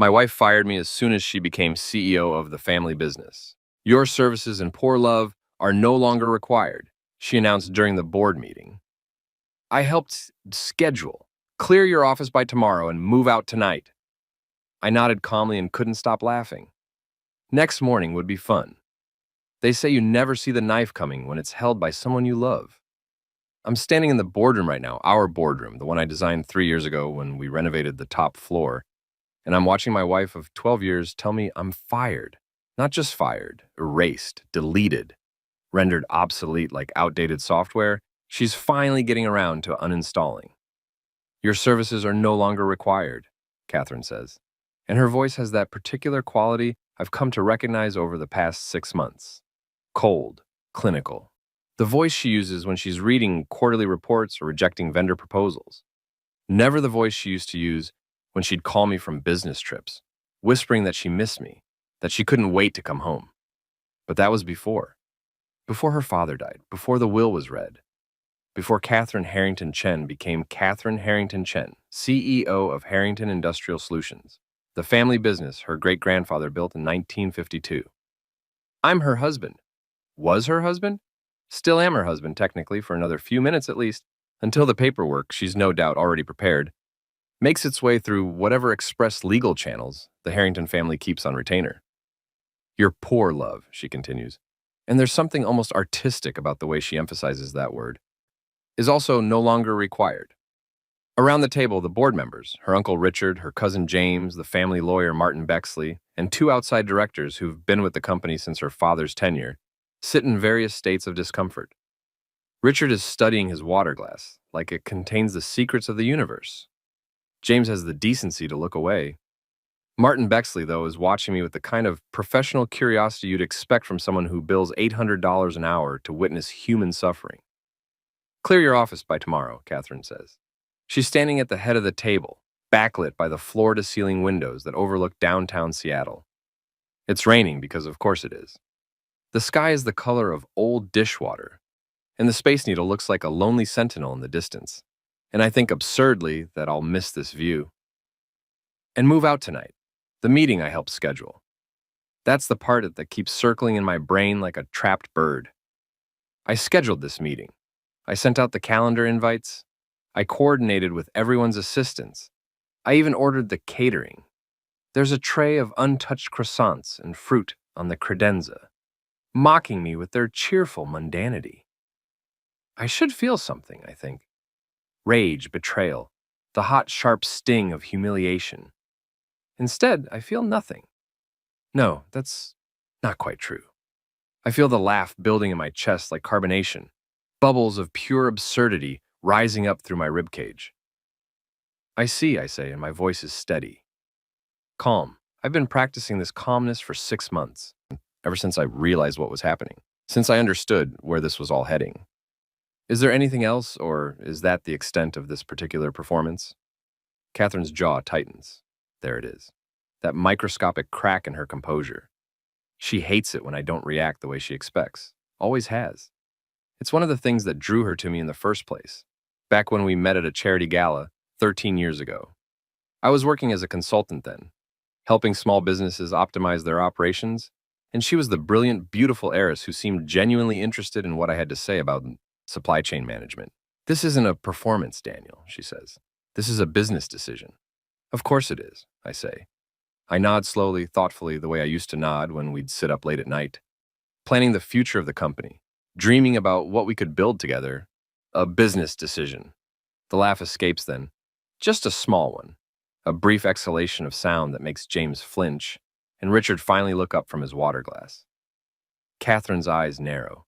My wife fired me as soon as she became CEO of the family business. Your services and poor love are no longer required, she announced during the board meeting. I helped schedule. Clear your office by tomorrow and move out tonight. I nodded calmly and couldn't stop laughing. Next morning would be fun. They say you never see the knife coming when it's held by someone you love. I'm standing in the boardroom right now, our boardroom, the one I designed 3 years ago when we renovated the top floor, and I'm watching my wife of 12 years tell me I'm fired. Not just fired, erased, deleted, rendered obsolete like outdated software. She's finally getting around to uninstalling. Your services are no longer required, Catherine says, and her voice has that particular quality I've come to recognize over the past 6 months. Cold, clinical. The voice she uses when she's reading quarterly reports or rejecting vendor proposals. Never the voice she used to use when she'd call me from business trips, whispering that she missed me, that she couldn't wait to come home. But that was before. Before her father died, before the will was read, before Catherine Harrington Chen became Catherine Harrington Chen, CEO of Harrington Industrial Solutions, the family business her great-grandfather built in 1952. I'm her husband. Was her husband? Still am her husband, technically, for another few minutes at least, until the paperwork she's no doubt already prepared makes its way through whatever express legal channels the Harrington family keeps on retainer. Your poor love, she continues, and there's something almost artistic about the way she emphasizes that word, is also no longer required. Around the table, the board members, her uncle Richard, her cousin James, the family lawyer Martin Bexley, and two outside directors who've been with the company since her father's tenure, sit in various states of discomfort. Richard is studying his water glass, like it contains the secrets of the universe. James has the decency to look away. Martin Bexley, though, is watching me with the kind of professional curiosity you'd expect from someone who bills $800 an hour to witness human suffering. Clear your office by tomorrow, Catherine says. She's standing at the head of the table, backlit by the floor-to-ceiling windows that overlook downtown Seattle. It's raining because of course it is. The sky is the color of old dishwater, and the Space Needle looks like a lonely sentinel in the distance. And I think absurdly that I'll miss this view. And move out tonight, the meeting I helped schedule. That's the part that keeps circling in my brain like a trapped bird. I scheduled this meeting. I sent out the calendar invites. I coordinated with everyone's assistants. I even ordered the catering. There's a tray of untouched croissants and fruit on the credenza, mocking me with their cheerful mundanity. I should feel something, I think. Rage, betrayal, the hot, sharp sting of humiliation. Instead, I feel nothing. No, that's not quite true. I feel the laugh building in my chest like carbonation, bubbles of pure absurdity rising up through my ribcage. I see, I say, and my voice is steady. Calm. I've been practicing this calmness for 6 months, ever since I realized what was happening, since I understood where this was all heading. Is there anything else, or is that the extent of this particular performance? Catherine's jaw tightens. There it is. That microscopic crack in her composure. She hates it when I don't react the way she expects. Always has. It's one of the things that drew her to me in the first place, back when we met at a charity gala 13 years ago. I was working as a consultant then, helping small businesses optimize their operations, and she was the brilliant, beautiful heiress who seemed genuinely interested in what I had to say about supply chain management. This isn't a performance, Daniel, she says. This is a business decision. Of course it is, I say. I nod slowly, thoughtfully, the way I used to nod when we'd sit up late at night, planning the future of the company, dreaming about what we could build together. A business decision. The laugh escapes then. Just a small one. A brief exhalation of sound that makes James flinch, and Richard finally look up from his water glass. Catherine's eyes narrow.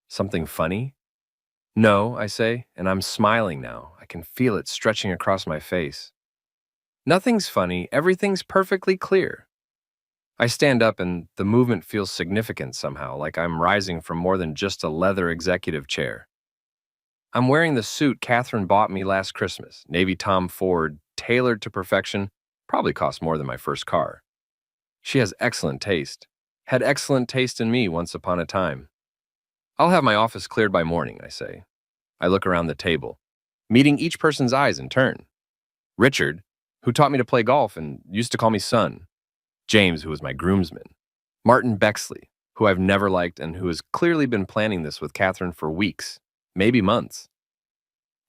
Something funny? No, I say, and I'm smiling now. I can feel it stretching across my face. Nothing's funny, everything's perfectly clear. I stand up and the movement feels significant somehow, like I'm rising from more than just a leather executive chair. I'm wearing the suit Catherine bought me last Christmas, Navy Tom Ford, tailored to perfection, probably cost more than my first car. She has excellent taste, had excellent taste in me once upon a time. I'll have my office cleared by morning, I say. I look around the table, meeting each person's eyes in turn. Richard, who taught me to play golf and used to call me son. James, who was my groomsman. Martin Bexley, who I've never liked and who has clearly been planning this with Catherine for weeks, maybe months.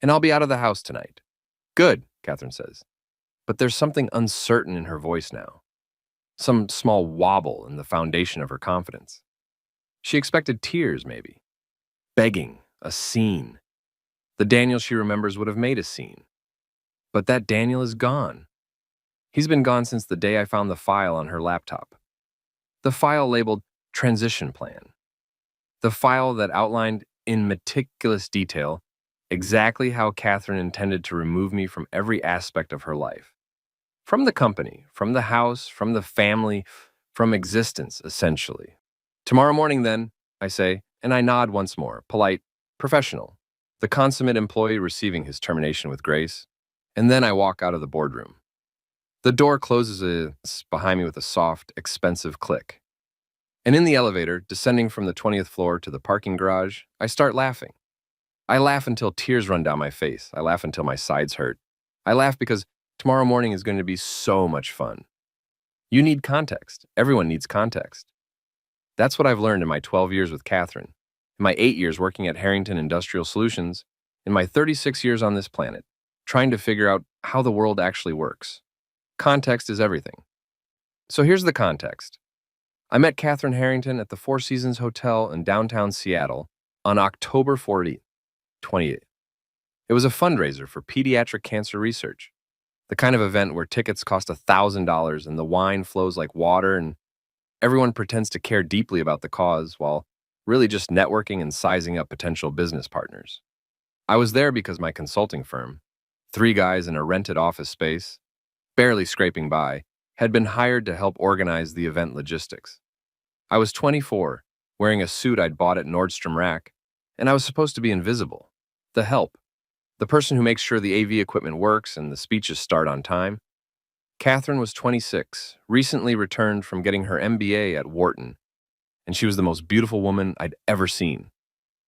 And I'll be out of the house tonight. Good, Catherine says. But there's something uncertain in her voice now. Some small wobble in the foundation of her confidence. She expected tears, maybe. Begging, a scene. The Daniel she remembers would have made a scene. But that Daniel is gone. He's been gone since the day I found the file on her laptop. The file labeled Transition Plan. The file that outlined in meticulous detail exactly how Catherine intended to remove me from every aspect of her life. From the company, from the house, from the family, from existence, essentially. Tomorrow morning, then, I say, and I nod once more, polite, professional, the consummate employee receiving his termination with grace, and then I walk out of the boardroom. The door closes behind me with a soft, expensive click. And in the elevator, descending from the 20th floor to the parking garage, I start laughing. I laugh until tears run down my face. I laugh until my sides hurt. I laugh because tomorrow morning is going to be so much fun. You need context. Everyone needs context. That's what I've learned in my 12 years with Catherine, in my 8 years working at Harrington Industrial Solutions, in my 36 years on this planet, trying to figure out how the world actually works. Context is everything. So here's the context. I met Catherine Harrington at the Four Seasons Hotel in downtown Seattle on October 28th. It was a fundraiser for pediatric cancer research, the kind of event where tickets cost $1,000 and the wine flows like water and everyone pretends to care deeply about the cause while really just networking and sizing up potential business partners. I was there because my consulting firm, 3 guys in a rented office space, barely scraping by, had been hired to help organize the event logistics. I was 24, wearing a suit I'd bought at Nordstrom Rack, and I was supposed to be invisible. The help. The person who makes sure the AV equipment works and the speeches start on time. Catherine was 26, recently returned from getting her MBA at Wharton, and she was the most beautiful woman I'd ever seen.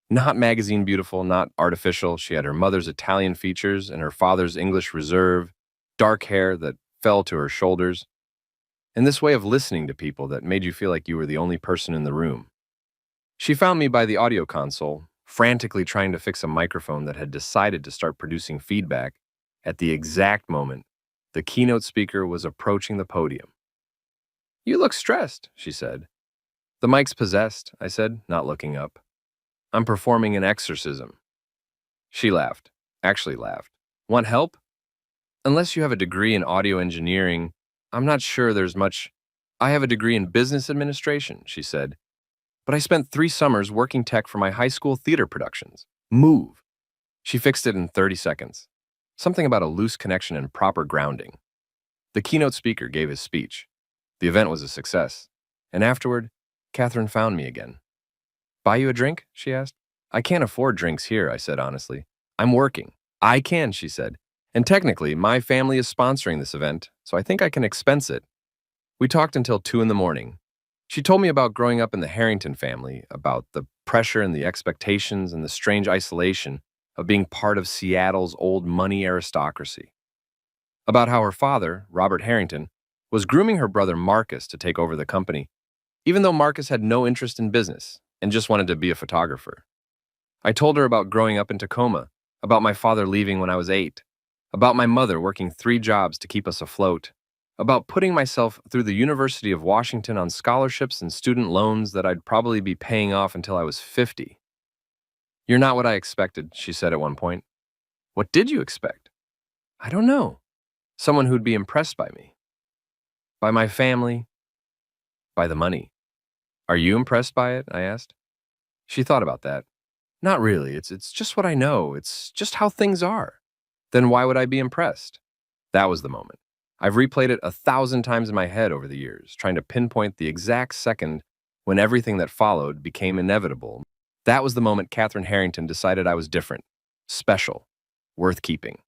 Not magazine beautiful, not artificial. She had her mother's Italian features and her father's English reserve, dark hair that fell to her shoulders, and this way of listening to people that made you feel like you were the only person in the room. She found me by the audio console, frantically trying to fix a microphone that had decided to start producing feedback at the exact moment the keynote speaker was approaching the podium. "You look stressed," she said. "The mic's possessed," I said, not looking up. "I'm performing an exorcism." She laughed, actually laughed. "Want help?" "Unless you have a degree in audio engineering, I'm not sure there's much." "I have a degree in business administration," she said. "But I spent 3 summers working tech for my high school theater productions. Move." She fixed it in 30 seconds. Something about a loose connection and proper grounding. The keynote speaker gave his speech. The event was a success. And afterward, Catherine found me again. "Buy you a drink?" she asked. "I can't afford drinks here," I said honestly. "I'm working." "I can," she said. "And technically, my family is sponsoring this event, so I think I can expense it." We talked until 2 in the morning. She told me about growing up in the Harrington family, about the pressure and the expectations and the strange isolation of being part of Seattle's old money aristocracy. About how her father, Robert Harrington, was grooming her brother Marcus to take over the company, even though Marcus had no interest in business and just wanted to be a photographer. I told her about growing up in Tacoma, about my father leaving when I was 8, about my mother working 3 jobs to keep us afloat, about putting myself through the University of Washington on scholarships and student loans that I'd probably be paying off until I was 50. "You're not what I expected," she said at one point. "What did you expect?" "I don't know. Someone who'd be impressed by me. By my family. By the money." "Are you impressed by it?" I asked. She thought about that. "Not really. It's just what I know. It's just how things are." "Then why would I be impressed?" That was the moment. I've replayed it 1,000 times in my head over the years, trying to pinpoint the exact second when everything that followed became inevitable. That was the moment Catherine Harrington decided I was different, special, worth keeping.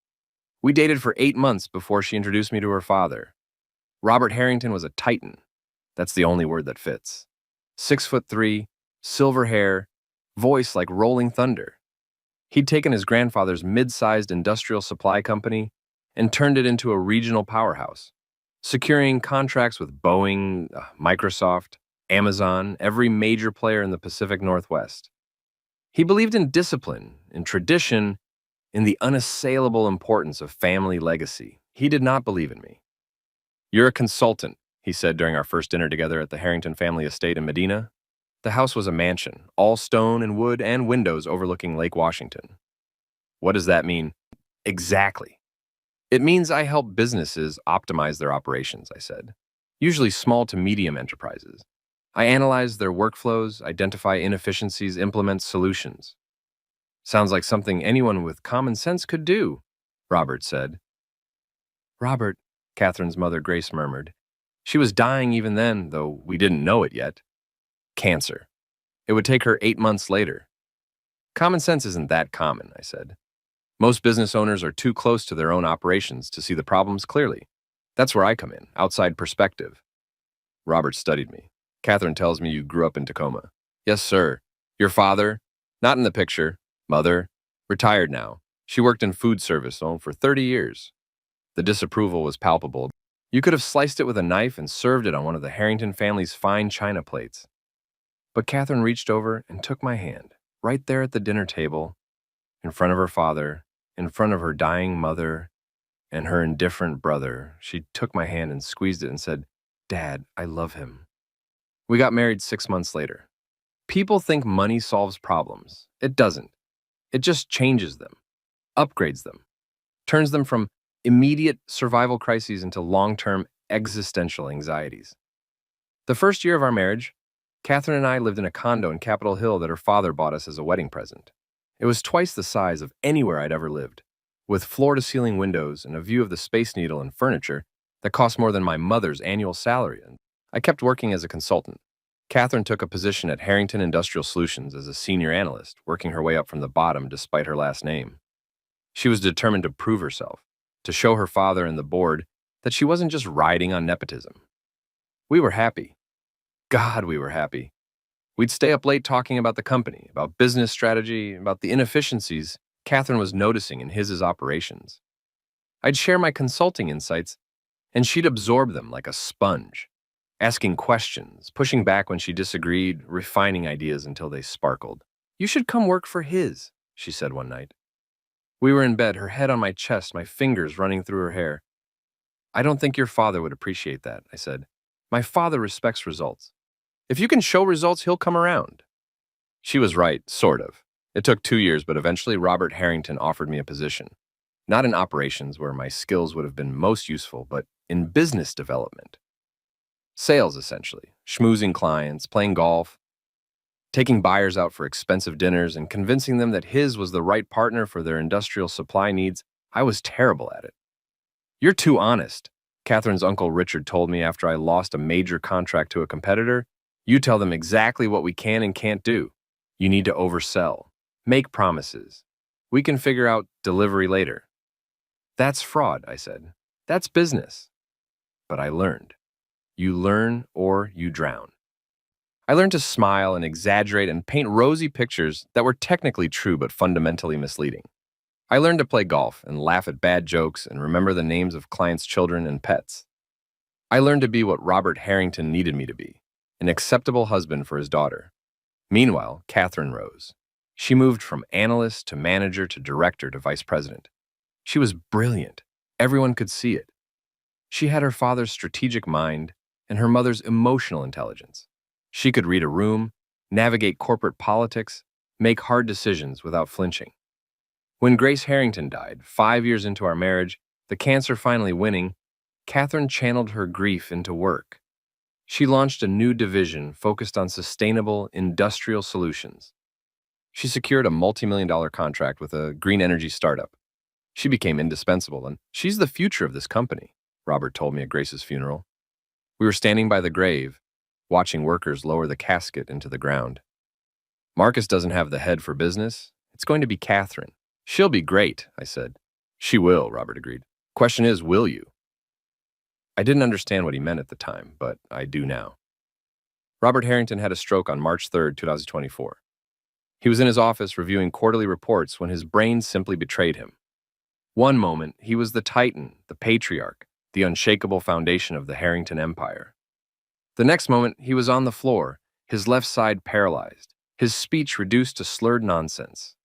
We dated for 8 months before she introduced me to her father. Robert Harrington was a titan. That's the only word that fits. 6'3", silver hair, voice like rolling thunder. He'd taken his grandfather's mid-sized industrial supply company and turned it into a regional powerhouse, securing contracts with Boeing, Microsoft, Amazon, every major player in the Pacific Northwest. He believed in discipline, in tradition, in the unassailable importance of family legacy. He did not believe in me. "You're a consultant," he said during our first dinner together at the Harrington family estate in Medina. The house was a mansion, all stone and wood and windows overlooking Lake Washington. "What does that mean?" "Exactly. It means I help businesses optimize their operations," I said. "Usually small to medium enterprises. I analyze their workflows, identify inefficiencies, implement solutions." "Sounds like something anyone with common sense could do," Robert said. "Robert," Catherine's mother Grace murmured. She was dying even then, though we didn't know it yet. Cancer. It would take her 8 months later. "Common sense isn't that common," I said. "Most business owners are too close to their own operations to see the problems clearly. That's where I come in, outside perspective." Robert studied me. "Catherine tells me you grew up in Tacoma." "Yes, sir. Your father?" "Not in the picture. Mother? Retired now. She worked in food service for 30 years. The disapproval was palpable. You could have sliced it with a knife and served it on one of the Harrington family's fine china plates. But Catherine reached over and took my hand, right there at the dinner table, in front of her father, in front of her dying mother, and her indifferent brother. She took my hand and squeezed it and said, "Dad, I love him." We got married 6 months later. People think money solves problems. It doesn't. It just changes them, upgrades them, turns them from immediate survival crises into long-term existential anxieties. The first year of our marriage, Catherine and I lived in a condo in Capitol Hill that her father bought us as a wedding present. It was twice the size of anywhere I'd ever lived, with floor-to-ceiling windows and a view of the Space Needle and furniture that cost more than my mother's annual salary. And I kept working as a consultant. Catherine took a position at Harrington Industrial Solutions as a senior analyst, working her way up from the bottom despite her last name. She was determined to prove herself, to show her father and the board that she wasn't just riding on nepotism. We were happy. God, we were happy. We'd stay up late talking about the company, about business strategy, about the inefficiencies Catherine was noticing in his operations. I'd share my consulting insights, and she'd absorb them like a sponge, asking questions, pushing back when she disagreed, refining ideas until they sparkled. "You should come work for his," she said one night. We were in bed, her head on my chest, my fingers running through her hair. "I don't think your father would appreciate that," I said. "My father respects results. If you can show results, he'll come around." She was right, sort of. It took 2 years, but eventually Robert Harrington offered me a position. Not in operations, where my skills would have been most useful, but in business development. Sales, essentially. Schmoozing clients, playing golf, taking buyers out for expensive dinners, and convincing them that his was the right partner for their industrial supply needs. I was terrible at it. "You're too honest," Catherine's uncle Richard told me after I lost a major contract to a competitor. "You tell them exactly what we can and can't do. You need to oversell. Make promises. We can figure out delivery later." "That's fraud," I said. "That's business." But I learned. You learn or you drown. I learned to smile and exaggerate and paint rosy pictures that were technically true but fundamentally misleading. I learned to play golf and laugh at bad jokes and remember the names of clients' children and pets. I learned to be what Robert Harrington needed me to be, an acceptable husband for his daughter. Meanwhile, Catherine rose. She moved from analyst to manager to director to vice president. She was brilliant. Everyone could see it. She had her father's strategic mind and her mother's emotional intelligence. She could read a room, navigate corporate politics, make hard decisions without flinching. When Grace Harrington died, 5 years into our marriage, the cancer finally winning, Catherine channeled her grief into work. She launched a new division focused on sustainable industrial solutions. She secured a multi-million-dollar contract with a green energy startup. She became indispensable, and she's the future of this company, Robert told me at Grace's funeral. We were standing by the grave, watching workers lower the casket into the ground. "Marcus doesn't have the head for business. It's going to be Catherine. She'll be great," I said. "She will," Robert agreed. "Question is, will you?" I didn't understand what he meant at the time, but I do now. Robert Harrington had a stroke on March 3rd, 2024. He was in his office reviewing quarterly reports when his brain simply betrayed him. One moment, he was the titan, the patriarch, the unshakable foundation of the Harrington Empire. The next moment, he was on the floor, his left side paralyzed, his speech reduced to slurred nonsense.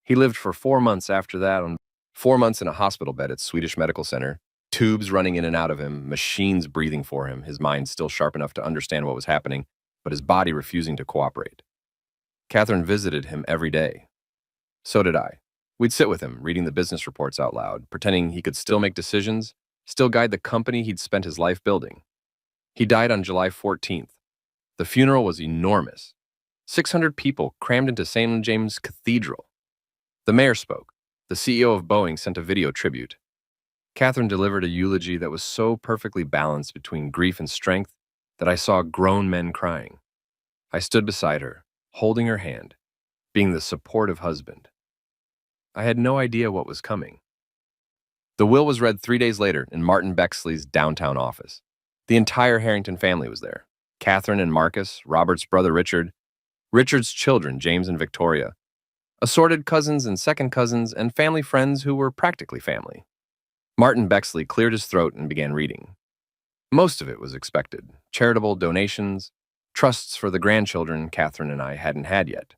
He lived for 4 months after that, on 4 months in a hospital bed at Swedish Medical Center, tubes running in and out of him, machines breathing for him, his mind still sharp enough to understand what was happening, but his body refusing to cooperate. Catherine visited him every day. So did I. We'd sit with him, reading the business reports out loud, pretending he could still make decisions, still guide the company he'd spent his life building. He died on July 14th. The funeral was enormous. 600 people crammed into St. James Cathedral. The mayor spoke. The CEO of Boeing sent a video tribute. Catherine delivered a eulogy that was so perfectly balanced between grief and strength that I saw grown men crying. I stood beside her, holding her hand, being the supportive husband. I had no idea what was coming. The will was read 3 days later in Martin Bexley's downtown office. The entire Harrington family was there. Catherine and Marcus, Robert's brother Richard, Richard's children, James and Victoria, assorted cousins and second cousins, and family friends who were practically family. Martin Bexley cleared his throat and began reading. Most of it was expected: charitable donations, trusts for the grandchildren Catherine and I hadn't had yet,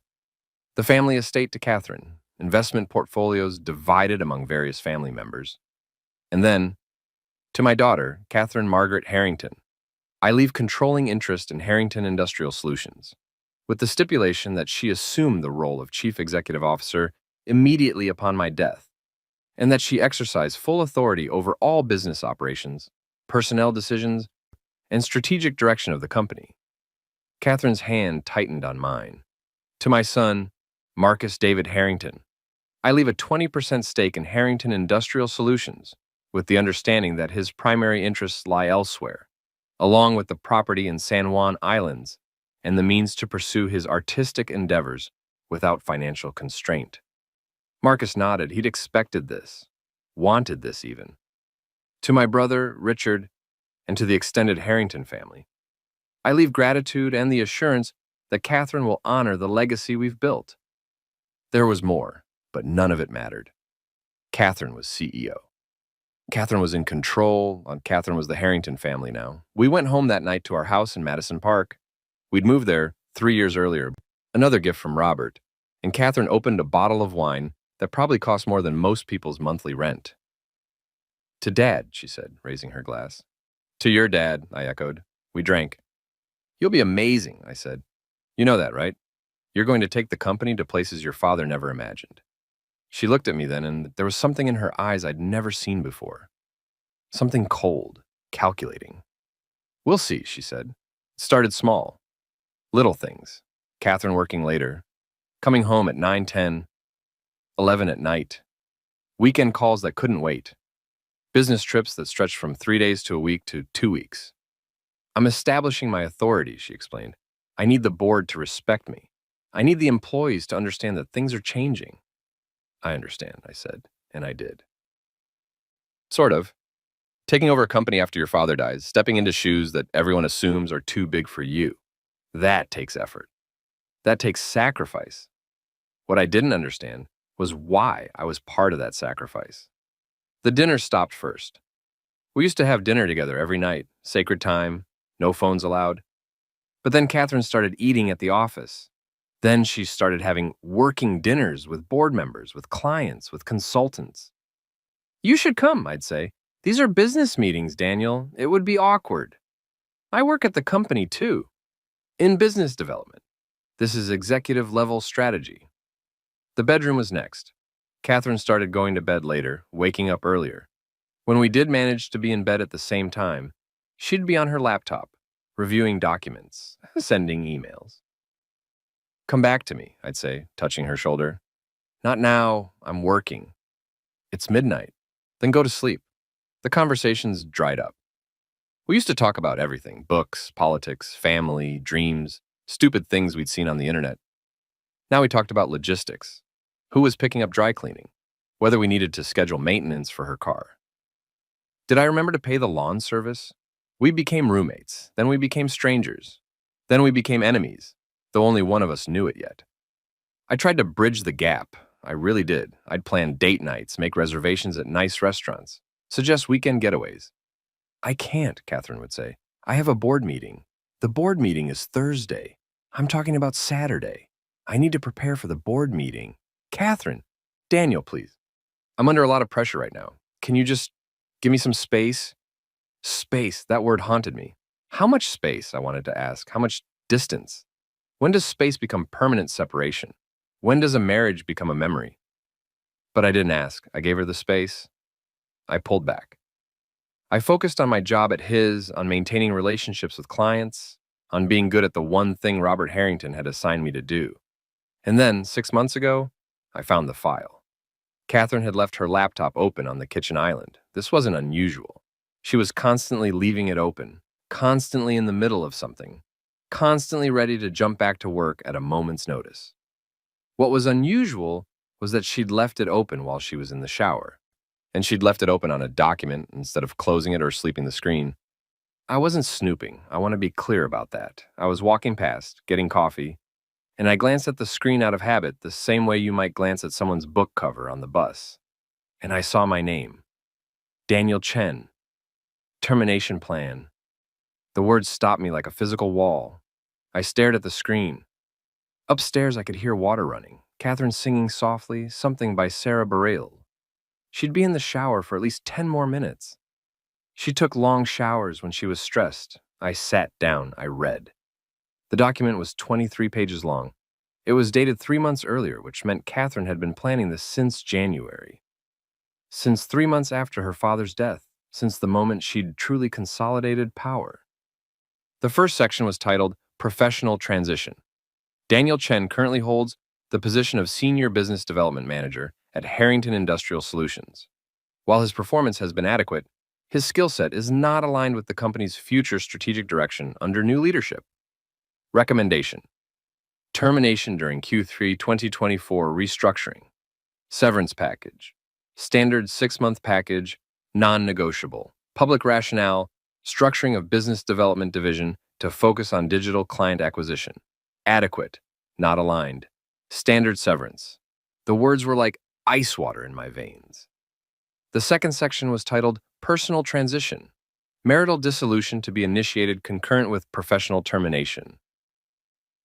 the family estate to Catherine, investment portfolios divided among various family members. And then, to my daughter, Catherine Margaret Harrington, I leave controlling interest in Harrington Industrial Solutions, with the stipulation that she assume the role of Chief Executive Officer immediately upon my death, and that she exercise full authority over all business operations, personnel decisions, and strategic direction of the company. Catherine's hand tightened on mine. To my son, Marcus David Harrington, I leave a 20% stake in Harrington Industrial Solutions, with the understanding that his primary interests lie elsewhere, along with the property in San Juan Islands and the means to pursue his artistic endeavors without financial constraint. Marcus nodded. He'd expected this, wanted this even. To my brother, Richard, and to the extended Harrington family, I leave gratitude and the assurance that Catherine will honor the legacy we've built. There was more, but none of it mattered. Catherine was CEO. Catherine was in control. Catherine was the Harrington family now. We went home that night to our house in Madison Park. We'd moved there 3 years earlier, another gift from Robert, and Catherine opened a bottle of wine that probably cost more than most people's monthly rent. To Dad, she said, raising her glass. To your dad, I echoed. We drank. You'll be amazing, I said. You know that, right? You're going to take the company to places your father never imagined. She looked at me then, and there was something in her eyes I'd never seen before. Something cold, calculating. We'll see, she said. It started small. Little things. Catherine working later. Coming home at 9, 10, 11 at night. Weekend calls that couldn't wait. Business trips that stretched from 3 days to a week to 2 weeks. I'm establishing my authority, she explained. I need the board to respect me. I need the employees to understand that things are changing. I understand, I said, and I did. Sort of. Taking over a company after your father dies, stepping into shoes that everyone assumes are too big for you. That takes effort. That takes sacrifice. What I didn't understand was why I was part of that sacrifice. The dinner stopped first. We used to have dinner together every night, sacred time, no phones allowed. But then Catherine started eating at the office. Then she started having working dinners with board members, with clients, with consultants. You should come, I'd say. These are business meetings, Daniel. It would be awkward. I work at the company, too. In business development. This is executive-level strategy. The bedroom was next. Catherine started going to bed later, waking up earlier. When we did manage to be in bed at the same time, she'd be on her laptop, reviewing documents, sending emails. Come back to me, I'd say, touching her shoulder. Not now, I'm working. It's midnight. Then go to sleep. The conversations dried up. We used to talk about everything: books, politics, family, dreams, stupid things we'd seen on the internet. Now we talked about logistics. Who was picking up dry cleaning? Whether we needed to schedule maintenance for her car. Did I remember to pay the lawn service? We became roommates. Then we became strangers. Then we became enemies, though only one of us knew it yet. I tried to bridge the gap. I really did. I'd plan date nights, make reservations at nice restaurants, suggest weekend getaways. I can't, Catherine would say. I have a board meeting. The board meeting is Thursday. I'm talking about Saturday. I need to prepare for the board meeting. Catherine, Daniel, please. I'm under a lot of pressure right now. Can you just give me some space? Space, that word haunted me. How much space, I wanted to ask. How much distance? When does space become permanent separation? When does a marriage become a memory? But I didn't ask. I gave her the space. I pulled back. I focused on my job at his, on maintaining relationships with clients, on being good at the one thing Robert Harrington had assigned me to do. And then, 6 months ago, I found the file. Catherine had left her laptop open on the kitchen island. This wasn't unusual. She was constantly leaving it open, constantly in the middle of something, constantly ready to jump back to work at a moment's notice. What was unusual was that she'd left it open while she was in the shower, and she'd left it open on a document instead of closing it or sleeping the screen. I wasn't snooping. I want to be clear about that. I was walking past, getting coffee, and I glanced at the screen out of habit the same way you might glance at someone's book cover on the bus. And I saw my name. Daniel Chen. Termination plan. The words stopped me like a physical wall. I stared at the screen. Upstairs, I could hear water running. Catherine singing softly, something by Sarah Bareilles. She'd be in the shower for at least 10 more minutes. She took long showers when she was stressed. I sat down. I read. The document was 23 pages long. It was dated 3 months earlier, which meant Catherine had been planning this since January. Since 3 months after her father's death, since the moment she'd truly consolidated power. The first section was titled Professional Transition. Daniel Chen currently holds the position of Senior Business Development Manager at Harrington Industrial Solutions. While his performance has been adequate, his skill set is not aligned with the company's future strategic direction under new leadership. Recommendation: termination during Q3 2024 restructuring. Severance package. Standard 6-month package, non-negotiable. Public rationale: structuring of business development division to focus on digital client acquisition. Adequate, not aligned. Standard severance. The words were like ice water in my veins. The second section was titled Personal Transition. Marital dissolution to be initiated concurrent with professional termination.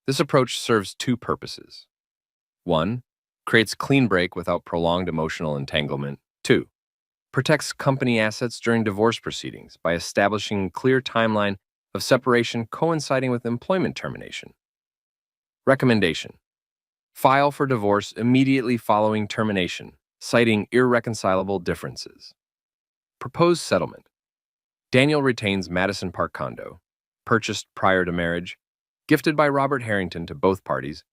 This approach serves two purposes. 1. Creates clean break without prolonged emotional entanglement. 2. Protects company assets during divorce proceedings by establishing a clear timeline of separation coinciding with employment termination. Recommendation: file for divorce immediately following termination, citing irreconcilable differences. Proposed settlement: Daniel retains Madison Park condo, purchased prior to marriage, gifted by Robert Harrington to both parties,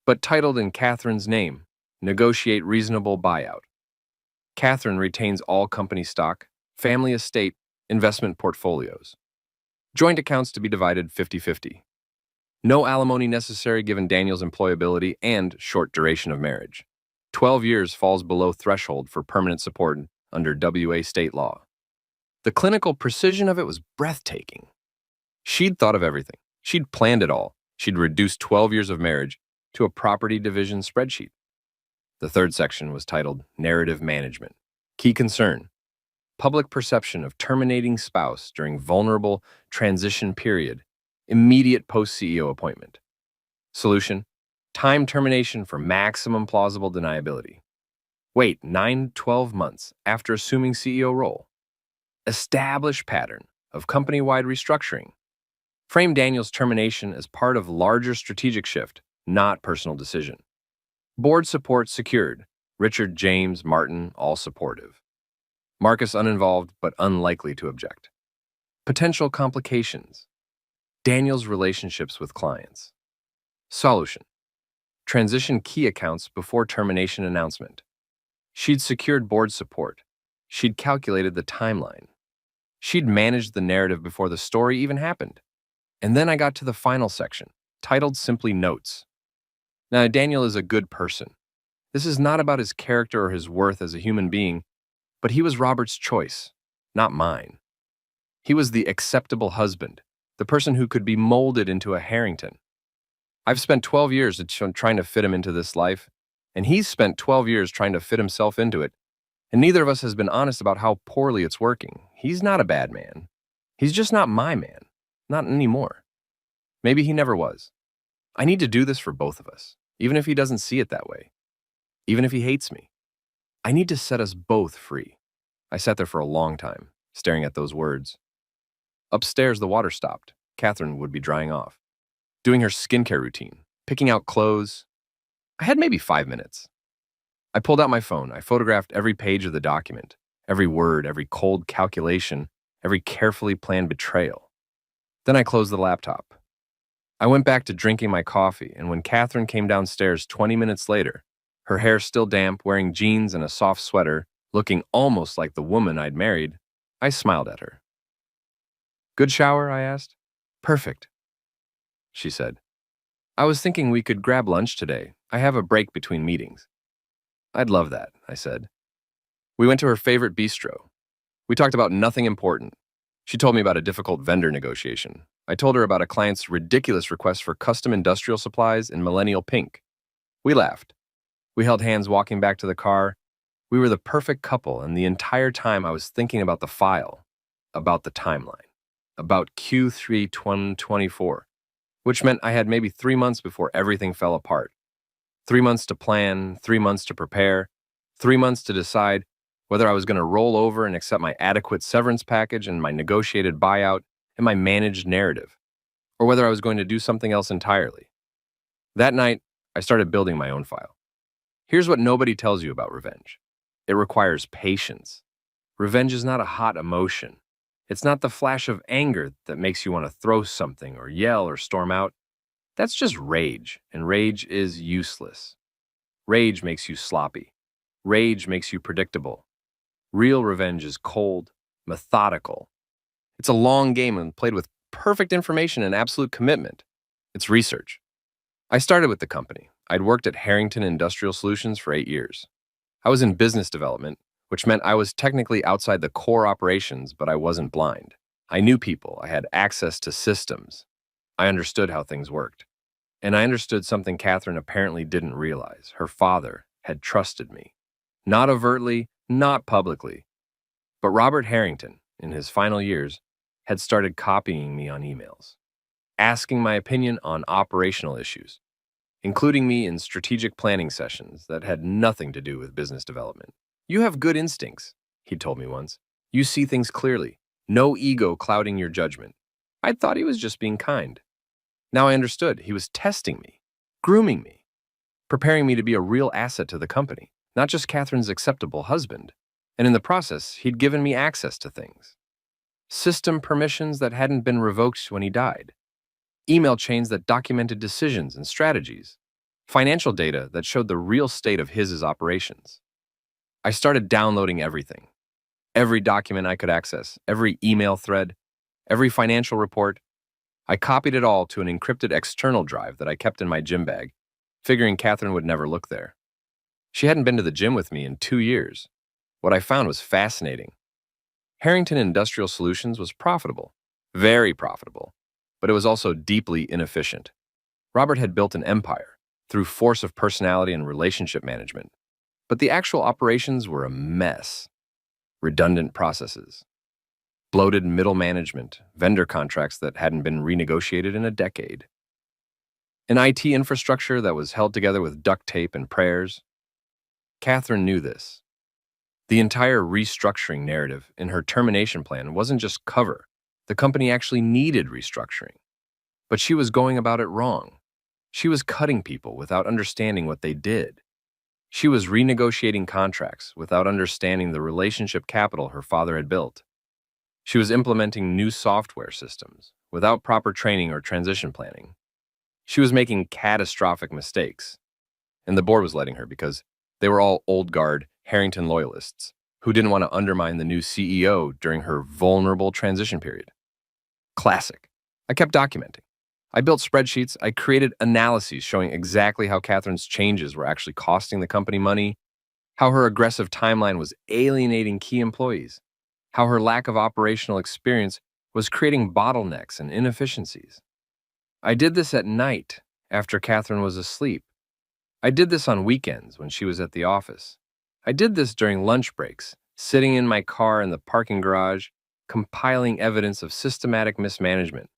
but titled in Catherine's name. Negotiate reasonable buyout. Catherine retains all company stock, family estate, investment portfolios. Joint accounts to be divided 50-50. No alimony necessary given Daniel's employability and short duration of marriage. 12 years falls below threshold for permanent support under WA state law. The clinical precision of it was breathtaking. She'd thought of everything. She'd planned it all. She'd reduced 12 years of marriage to a property division spreadsheet. The third section was titled Narrative Management. Key concern: public perception of terminating spouse during vulnerable transition period, immediate post-CEO appointment. Solution: time termination for maximum plausible deniability. Wait 9-12 months after assuming CEO role. Establish pattern of company-wide restructuring. Frame Daniel's termination as part of larger strategic shift, not personal decision. Board support secured. Richard, James, Martin, all supportive. Marcus uninvolved but unlikely to object. Potential complications: Daniel's relationships with clients. Solution: transition key accounts before termination announcement. She'd secured board support. She'd calculated the timeline. She'd managed the narrative before the story even happened. And then I got to the final section, titled simply Notes. Now, Daniel is a good person. This is not about his character or his worth as a human being, but he was Robert's choice, not mine. He was the acceptable husband, the person who could be molded into a Harrington. I've spent 12 years trying to fit him into this life, and he's spent 12 years trying to fit himself into it, and neither of us has been honest about how poorly it's working. He's not a bad man. He's just not my man. Not anymore. Maybe he never was. I need to do this for both of us, even if he doesn't see it that way. Even if he hates me. I need to set us both free. I sat there for a long time, staring at those words. Upstairs, the water stopped. Catherine would be drying off, doing her skincare routine, picking out clothes. I had maybe 5 minutes. I pulled out my phone. I photographed every page of the document, every word, every cold calculation, every carefully planned betrayal. Then I closed the laptop. I went back to drinking my coffee, and when Catherine came downstairs 20 minutes later, her hair still damp, wearing jeans and a soft sweater, looking almost like the woman I'd married, I smiled at her. Good shower? I asked. Perfect, she said. I was thinking we could grab lunch today. I have a break between meetings. I'd love that, I said. We went to her favorite bistro. We talked about nothing important. She told me about a difficult vendor negotiation. I told her about a client's ridiculous request for custom industrial supplies in millennial pink. We laughed. We held hands walking back to the car. We were the perfect couple, and the entire time I was thinking about the file, about the timeline, about Q3 2024, which meant I had maybe 3 months before everything fell apart. 3 months to plan, 3 months to prepare, 3 months to decide whether I was going to roll over and accept my adequate severance package and my negotiated buyout and my managed narrative, or whether I was going to do something else entirely. That night, I started building my own file. Here's what nobody tells you about revenge. It requires patience. Revenge is not a hot emotion. It's not the flash of anger that makes you want to throw something or yell or storm out. That's just rage, and rage is useless. Rage makes you sloppy. Rage makes you predictable. Real revenge is cold, methodical. It's a long game and played with perfect information and absolute commitment. It's research. I started with the company. I'd worked at Harrington Industrial Solutions for 8 years. I was in business development, which meant I was technically outside the core operations, but I wasn't blind. I knew people. I had access to systems. I understood how things worked. And I understood something Catherine apparently didn't realize. Her father had trusted me. Not overtly, not publicly. But Robert Harrington, in his final years, had started copying me on emails, asking my opinion on operational issues, including me in strategic planning sessions that had nothing to do with business development. You have good instincts, he told me once. You see things clearly. No ego clouding your judgment. I thought he was just being kind. Now I understood. He was testing me, grooming me, preparing me to be a real asset to the company, not just Catherine's acceptable husband. And in the process, he'd given me access to things. System permissions that hadn't been revoked when he died. Email chains that documented decisions and strategies. Financial data that showed the real state of his operations. I started downloading everything. Every document I could access, every email thread, every financial report. I copied it all to an encrypted external drive that I kept in my gym bag, figuring Catherine would never look there. She hadn't been to the gym with me in 2 years. What I found was fascinating. Harrington Industrial Solutions was profitable, very profitable, but it was also deeply inefficient. Robert had built an empire through force of personality and relationship management, but the actual operations were a mess. Redundant processes, bloated middle management, vendor contracts that hadn't been renegotiated in a decade, an IT infrastructure that was held together with duct tape and prayers. Catherine knew this. The entire restructuring narrative in her termination plan wasn't just cover. The company actually needed restructuring. But she was going about it wrong. She was cutting people without understanding what they did. She was renegotiating contracts without understanding the relationship capital her father had built. She was implementing new software systems without proper training or transition planning. She was making catastrophic mistakes. And the board was letting her because they were all old guard Harrington loyalists who didn't want to undermine the new CEO during her vulnerable transition period. Classic. I kept documenting. I built spreadsheets. I created analyses showing exactly how Catherine's changes were actually costing the company money, how her aggressive timeline was alienating key employees, how her lack of operational experience was creating bottlenecks and inefficiencies. I did this at night after Catherine was asleep, I did this on weekends when she was at the office. I did this during lunch breaks, sitting in my car in the parking garage, compiling evidence of systematic mismanagement.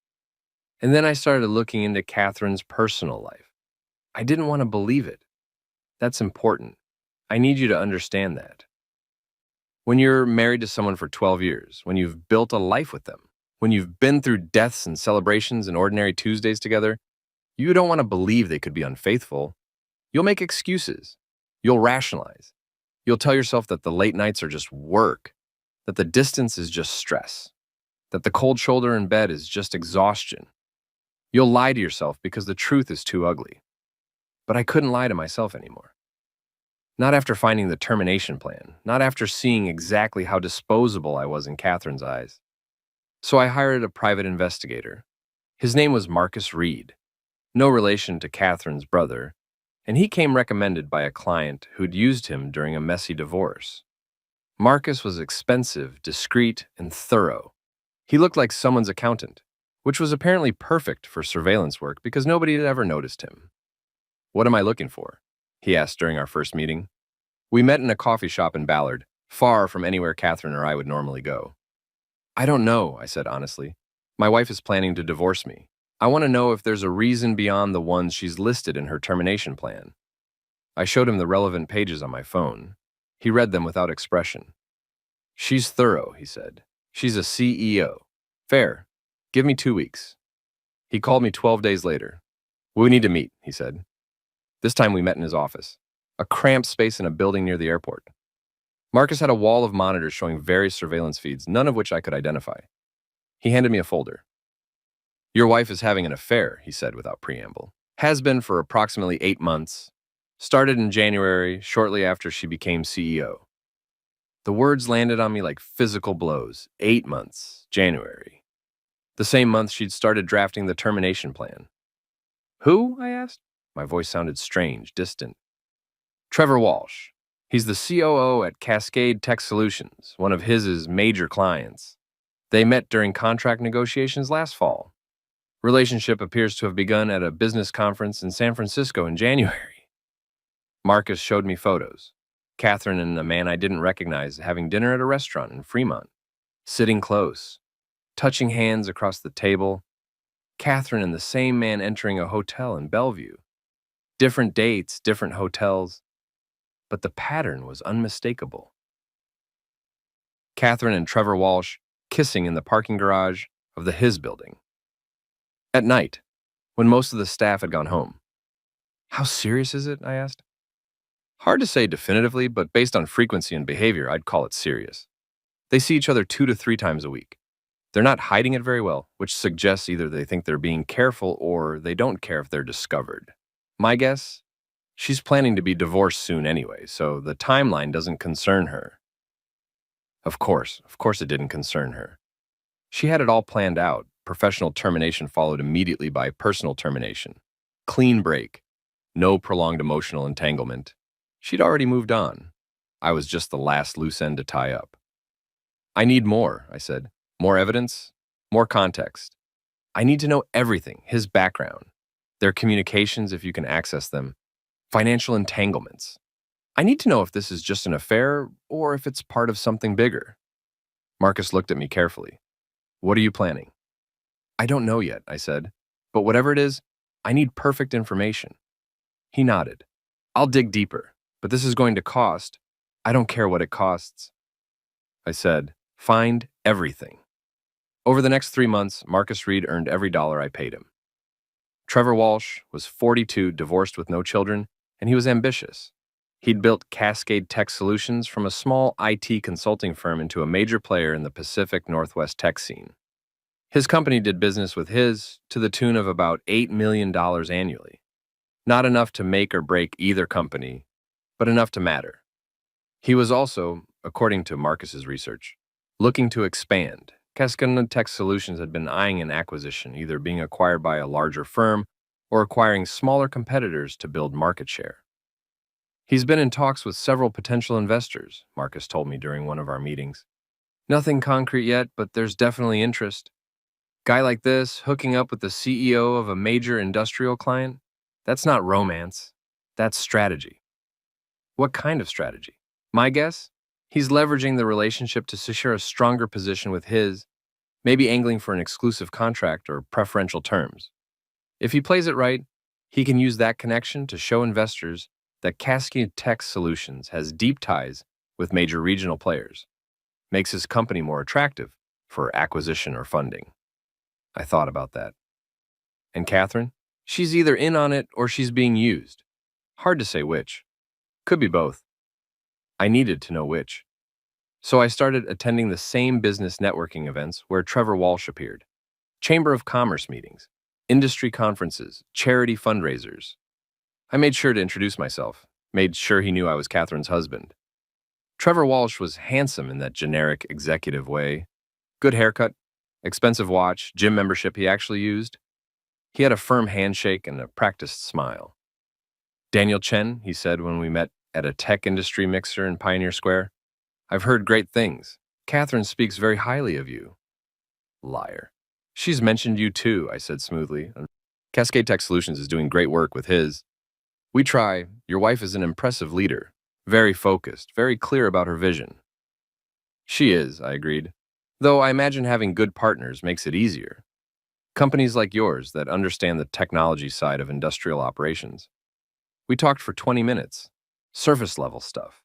And then I started looking into Catherine's personal life. I didn't want to believe it. That's important. I need you to understand that. When you're married to someone for 12 years, when you've built a life with them, when you've been through deaths and celebrations and ordinary Tuesdays together, you don't want to believe they could be unfaithful. You'll make excuses. You'll rationalize. You'll tell yourself that the late nights are just work, that the distance is just stress, that the cold shoulder in bed is just exhaustion. You'll lie to yourself because the truth is too ugly. But I couldn't lie to myself anymore. Not after finding the termination plan, not after seeing exactly how disposable I was in Catherine's eyes. So I hired a private investigator. His name was Marcus Reed, no relation to Catherine's brother, and he came recommended by a client who'd used him during a messy divorce. Marcus was expensive, discreet, and thorough. He looked like someone's accountant, which was apparently perfect for surveillance work because nobody had ever noticed him. "What am I looking for?" he asked during our first meeting. We met in a coffee shop in Ballard, far from anywhere Catherine or I would normally go. "I don't know," I said honestly. "My wife is planning to divorce me. I want to know if there's a reason beyond the ones she's listed in her termination plan." I showed him the relevant pages on my phone. He read them without expression. "She's thorough," he said. "She's a CEO. Fair. Give me 2 weeks." He called me 12 days later. "We need to meet," he said. This time we met in his office, a cramped space in a building near the airport. Marcus had a wall of monitors showing various surveillance feeds, none of which I could identify. He handed me a folder. "Your wife is having an affair," he said without preamble. "Has been for approximately 8 months. Started in January, shortly after she became CEO." The words landed on me like physical blows. 8 months, January. The same month she'd started drafting the termination plan. "Who?" I asked. My voice sounded strange, distant. "Trevor Walsh. He's the COO at Cascade Tech Solutions, one of his major clients. They met during contract negotiations last fall. Relationship appears to have begun at a business conference in San Francisco in January." Marcus showed me photos. Catherine and a man I didn't recognize having dinner at a restaurant in Fremont, sitting close, touching hands across the table. Catherine and the same man entering a hotel in Bellevue. Different dates, different hotels, but the pattern was unmistakable. Catherine and Trevor Walsh kissing in the parking garage of the His building. At night, when most of the staff had gone home. "How serious is it?" I asked. Hard to say definitively, but based on frequency and behavior, I'd call it serious. They see each other 2 to 3 times a week. They're not hiding it very well, which suggests either they think they're being careful or they don't care if they're discovered. My guess? She's planning to be divorced soon anyway, so the timeline doesn't concern her. Of course it didn't concern her. She had it all planned out. Professional termination followed immediately by personal termination. Clean break. No prolonged emotional entanglement. She'd already moved on. I was just the last loose end to tie up. "I need more," I said. "More evidence, more context. I need to know everything, his background, their communications if you can access them, financial entanglements. I need to know if this is just an affair or if it's part of something bigger." Marcus looked at me carefully. "What are you planning?" "I don't know yet," I said. "But whatever it is, I need perfect information." He nodded. "I'll dig deeper, but this is going to cost. I don't care what it costs." I said, "Find everything." Over the next 3 months, Marcus Reed earned every dollar I paid him. Trevor Walsh was 42, divorced with no children, and he was ambitious. He'd built Cascade Tech Solutions from a small IT consulting firm into a major player in the Pacific Northwest tech scene. His company did business with his to the tune of about $8 million annually. Not enough to make or break either company, but enough to matter. He was also, according to Marcus's research, looking to expand. Cascade Tech Solutions had been eyeing an acquisition, either being acquired by a larger firm or acquiring smaller competitors to build market share. "He's been in talks with several potential investors," Marcus told me during one of our meetings. "Nothing concrete yet, but there's definitely interest. Guy like this, hooking up with the CEO of a major industrial client, that's not romance. That's strategy. What kind of strategy? My guess? He's leveraging the relationship to secure a stronger position with his, maybe angling for an exclusive contract or preferential terms. If he plays it right, he can use that connection to show investors that Cascade Tech Solutions has deep ties with major regional players, makes his company more attractive for acquisition or funding. I thought about that. And Catherine? She's either in on it or she's being used. Hard to say which. Could be both. I needed to know which. So I started attending the same business networking events where Trevor Walsh appeared. Chamber of Commerce meetings, industry conferences, charity fundraisers. I made sure to introduce myself, made sure he knew I was Catherine's husband. Trevor Walsh was handsome in that generic executive way. Good haircut, expensive watch, gym membership he actually used. He had a firm handshake and a practiced smile. Daniel Chen, he said when we met at a tech industry mixer in Pioneer Square. I've heard great things. Catherine speaks very highly of you. Liar. She's mentioned you too, I said smoothly. Cascade Tech Solutions is doing great work with his. We try. Your wife is an impressive leader. Very focused, very clear about her vision. She is, I agreed. Though I imagine having good partners makes it easier. Companies like yours that understand the technology side of industrial operations. We talked for 20 minutes. Surface level stuff.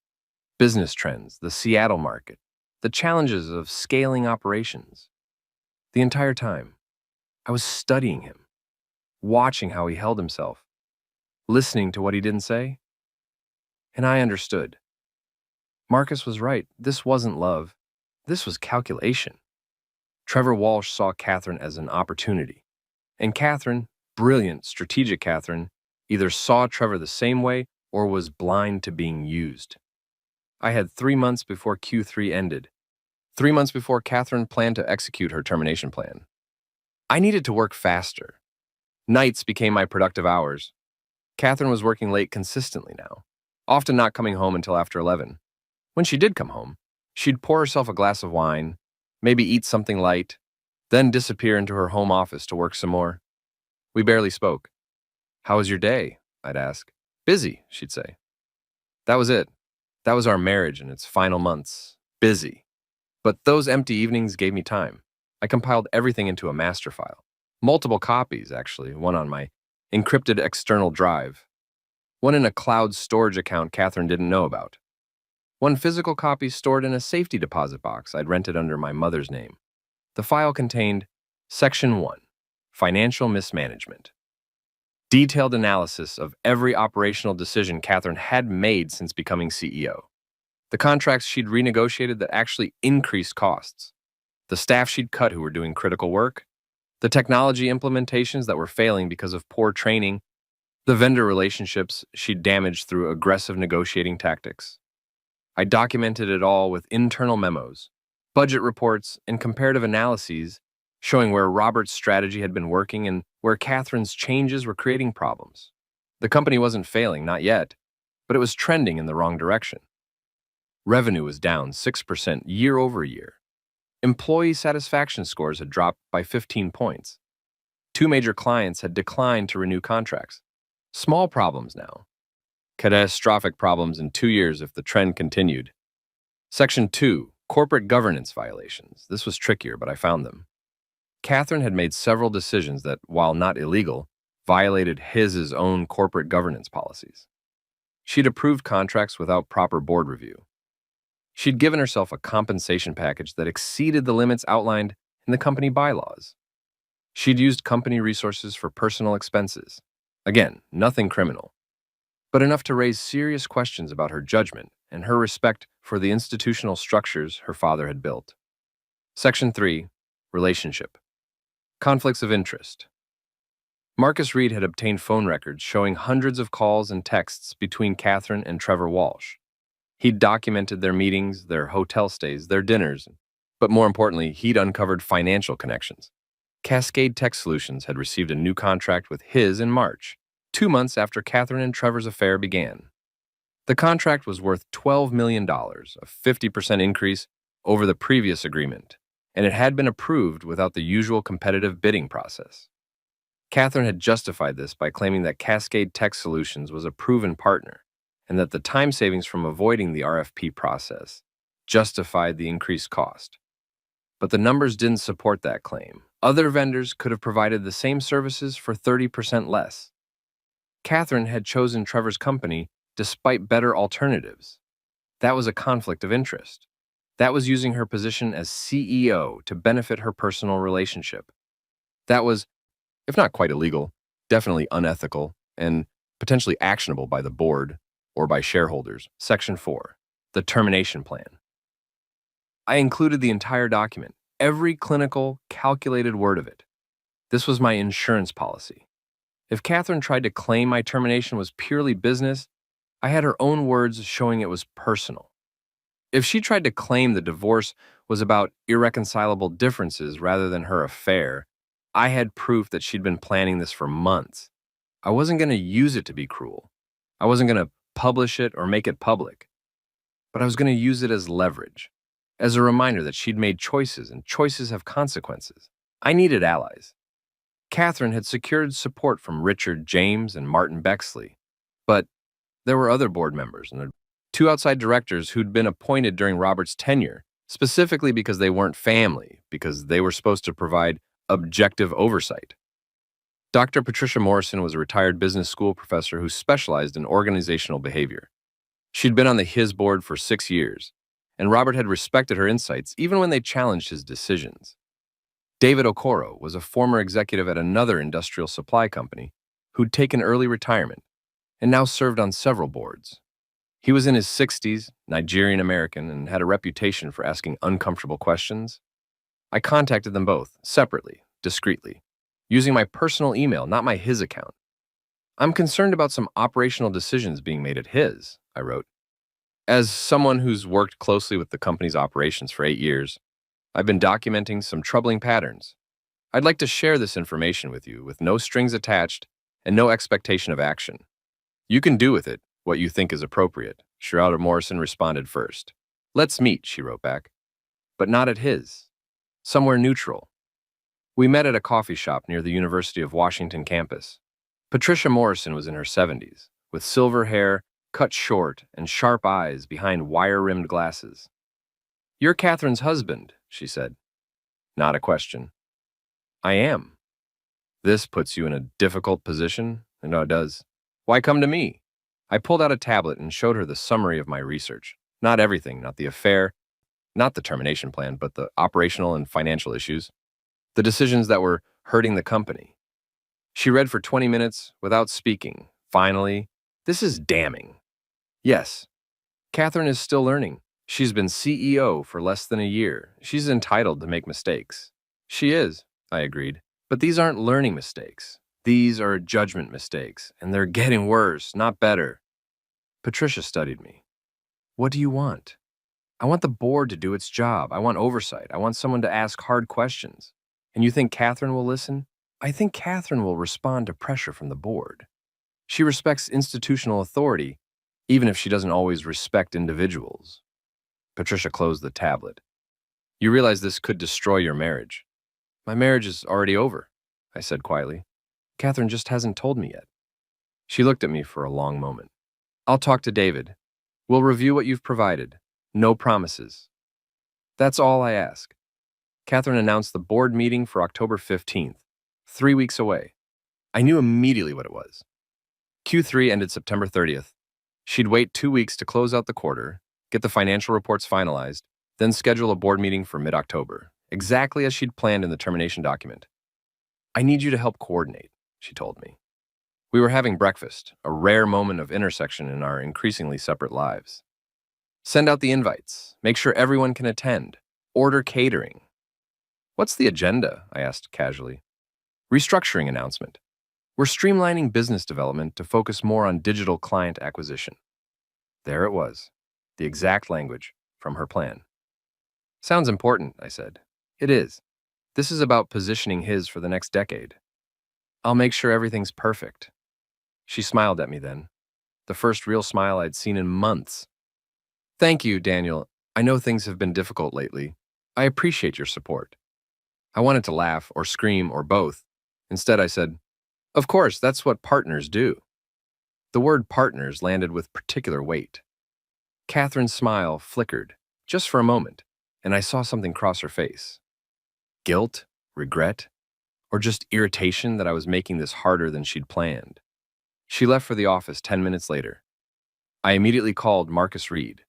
Business trends, the Seattle market, the challenges of scaling operations. The entire time, I was studying him, watching how he held himself, listening to what he didn't say. And I understood. Marcus was right. This wasn't love. This was calculation. Trevor Walsh saw Catherine as an opportunity. And Catherine, brilliant, strategic Catherine, either saw Trevor the same way or was blind to being used. I had 3 months before Q3 ended. 3 months before Catherine planned to execute her termination plan. I needed to work faster. Nights became my productive hours. Catherine was working late consistently now, often not coming home until after 11. When she did come home, she'd pour herself a glass of wine, maybe eat something light, then disappear into her home office to work some more. We barely spoke. How was your day? I'd ask. Busy, she'd say. That was it. That was our marriage in its final months. Busy. But those empty evenings gave me time. I compiled everything into a master file. Multiple copies, actually, one on my encrypted external drive. One in a cloud storage account Catherine didn't know about. One physical copy stored in a safety deposit box I'd rented under my mother's name. The file contained Section 1, Financial Mismanagement. Detailed analysis of every operational decision Catherine had made since becoming CEO. The contracts she'd renegotiated that actually increased costs. The staff she'd cut who were doing critical work. The technology implementations that were failing because of poor training. The vendor relationships she'd damaged through aggressive negotiating tactics. I documented it all with internal memos, budget reports, and comparative analyses showing where Robert's strategy had been working and where Catherine's changes were creating problems. The company wasn't failing, not yet, but it was trending in the wrong direction. Revenue was down 6% year over year. Employee satisfaction scores had dropped by 15 points. 2 major clients had declined to renew contracts. Small problems now. Catastrophic problems in 2 years if the trend continued. Section 2, Corporate Governance Violations. This was trickier, but I found them. Catherine had made several decisions that, while not illegal, violated his own corporate governance policies. She'd approved contracts without proper board review. She'd given herself a compensation package that exceeded the limits outlined in the company bylaws. She'd used company resources for personal expenses. Again, nothing criminal, but enough to raise serious questions about her judgment and her respect for the institutional structures her father had built. Section 3, Relationship. Conflicts of interest. Marcus Reed had obtained phone records showing hundreds of calls and texts between Catherine and Trevor Walsh. He'd documented their meetings, their hotel stays, their dinners, but more importantly, he'd uncovered financial connections. Cascade Tech Solutions had received a new contract with his in March, 2 months after Catherine and Trevor's affair began. The contract was worth $12 million, a 50% increase over the previous agreement, and it had been approved without the usual competitive bidding process. Catherine had justified this by claiming that Cascade Tech Solutions was a proven partner and that the time savings from avoiding the RFP process justified the increased cost. But the numbers didn't support that claim. Other vendors could have provided the same services for 30% less. Catherine had chosen Trevor's company despite better alternatives. That was a conflict of interest. That was using her position as CEO to benefit her personal relationship. That was, if not quite illegal, definitely unethical and potentially actionable by the board or by shareholders. Section 4, the termination plan. I included the entire document, every clinical, calculated word of it. This was my insurance policy. If Catherine tried to claim my termination was purely business, I had her own words showing it was personal. If she tried to claim the divorce was about irreconcilable differences rather than her affair, I had proof that she'd been planning this for months. I wasn't going to use it to be cruel. I wasn't going to publish it or make it public. But I was going to use it as leverage, as a reminder that she'd made choices and choices have consequences. I needed allies. Catherine had secured support from Richard James and Martin Bexley, but there were other board members and 2 outside directors who'd been appointed during Robert's tenure, specifically because they weren't family, because they were supposed to provide objective oversight. Dr. Patricia Morrison was a retired business school professor who specialized in organizational behavior. She'd been on the HIS board for 6 years, and Robert had respected her insights even when they challenged his decisions. David Okoro was a former executive at another industrial supply company who'd taken early retirement and now served on several boards. He was in his 60s, Nigerian American, and had a reputation for asking uncomfortable questions. I contacted them both, separately, discreetly, using my personal email, not my HIS account. I'm concerned about some operational decisions being made at HIS, I wrote. As someone who's worked closely with the company's operations for 8 years, I've been documenting some troubling patterns. I'd like to share this information with you with no strings attached and no expectation of action. You can do with it what you think is appropriate. Shirley Morrison responded first. Let's meet, she wrote back. But not at HIS. Somewhere neutral. We met at a coffee shop near the University of Washington campus. Patricia Morrison was in her 70s, with silver hair, cut short, and sharp eyes behind wire-rimmed glasses. You're Catherine's husband, she said. Not a question. I am. This puts you in a difficult position? I know it does. Why come to me? I pulled out a tablet and showed her the summary of my research. Not everything, not the affair, not the termination plan, but the operational and financial issues, the decisions that were hurting the company. She read for 20 minutes without speaking. Finally, this is damning. Yes, Catherine is still learning. She's been CEO for less than a year. She's entitled to make mistakes. She is, I agreed. But these aren't learning mistakes. These are judgment mistakes, and they're getting worse, not better. Patricia studied me. What do you want? I want the board to do its job. I want oversight. I want someone to ask hard questions. And you think Catherine will listen? I think Catherine will respond to pressure from the board. She respects institutional authority, even if she doesn't always respect individuals. Patricia closed the tablet. You realize this could destroy your marriage. My marriage is already over, I said quietly. Catherine just hasn't told me yet. She looked at me for a long moment. I'll talk to David. We'll review what you've provided. No promises. That's all I ask. Catherine announced the board meeting for October 15th, 3 weeks away. I knew immediately what it was. Q3 ended September 30th. She'd wait 2 weeks to close out the quarter, get the financial reports finalized, then schedule a board meeting for mid-October, exactly as she'd planned in the termination document. I need you to help coordinate, she told me. We were having breakfast, a rare moment of intersection in our increasingly separate lives. Send out the invites. Make sure everyone can attend. Order catering. What's the agenda? I asked casually. Restructuring announcement. We're streamlining business development to focus more on digital client acquisition. There it was, the exact language from her plan. Sounds important, I said. It is. This is about positioning HIS for the next decade. I'll make sure everything's perfect. She smiled at me then, the first real smile I'd seen in months. Thank you, Daniel. I know things have been difficult lately. I appreciate your support. I wanted to laugh or scream or both. Instead, I said, Of course, that's what partners do. The word partners landed with particular weight. Catherine's smile flickered, just for a moment, and I saw something cross her face. Guilt? Regret? Or just irritation that I was making this harder than she'd planned. She left for the office 10 minutes later. I immediately called Marcus Reed.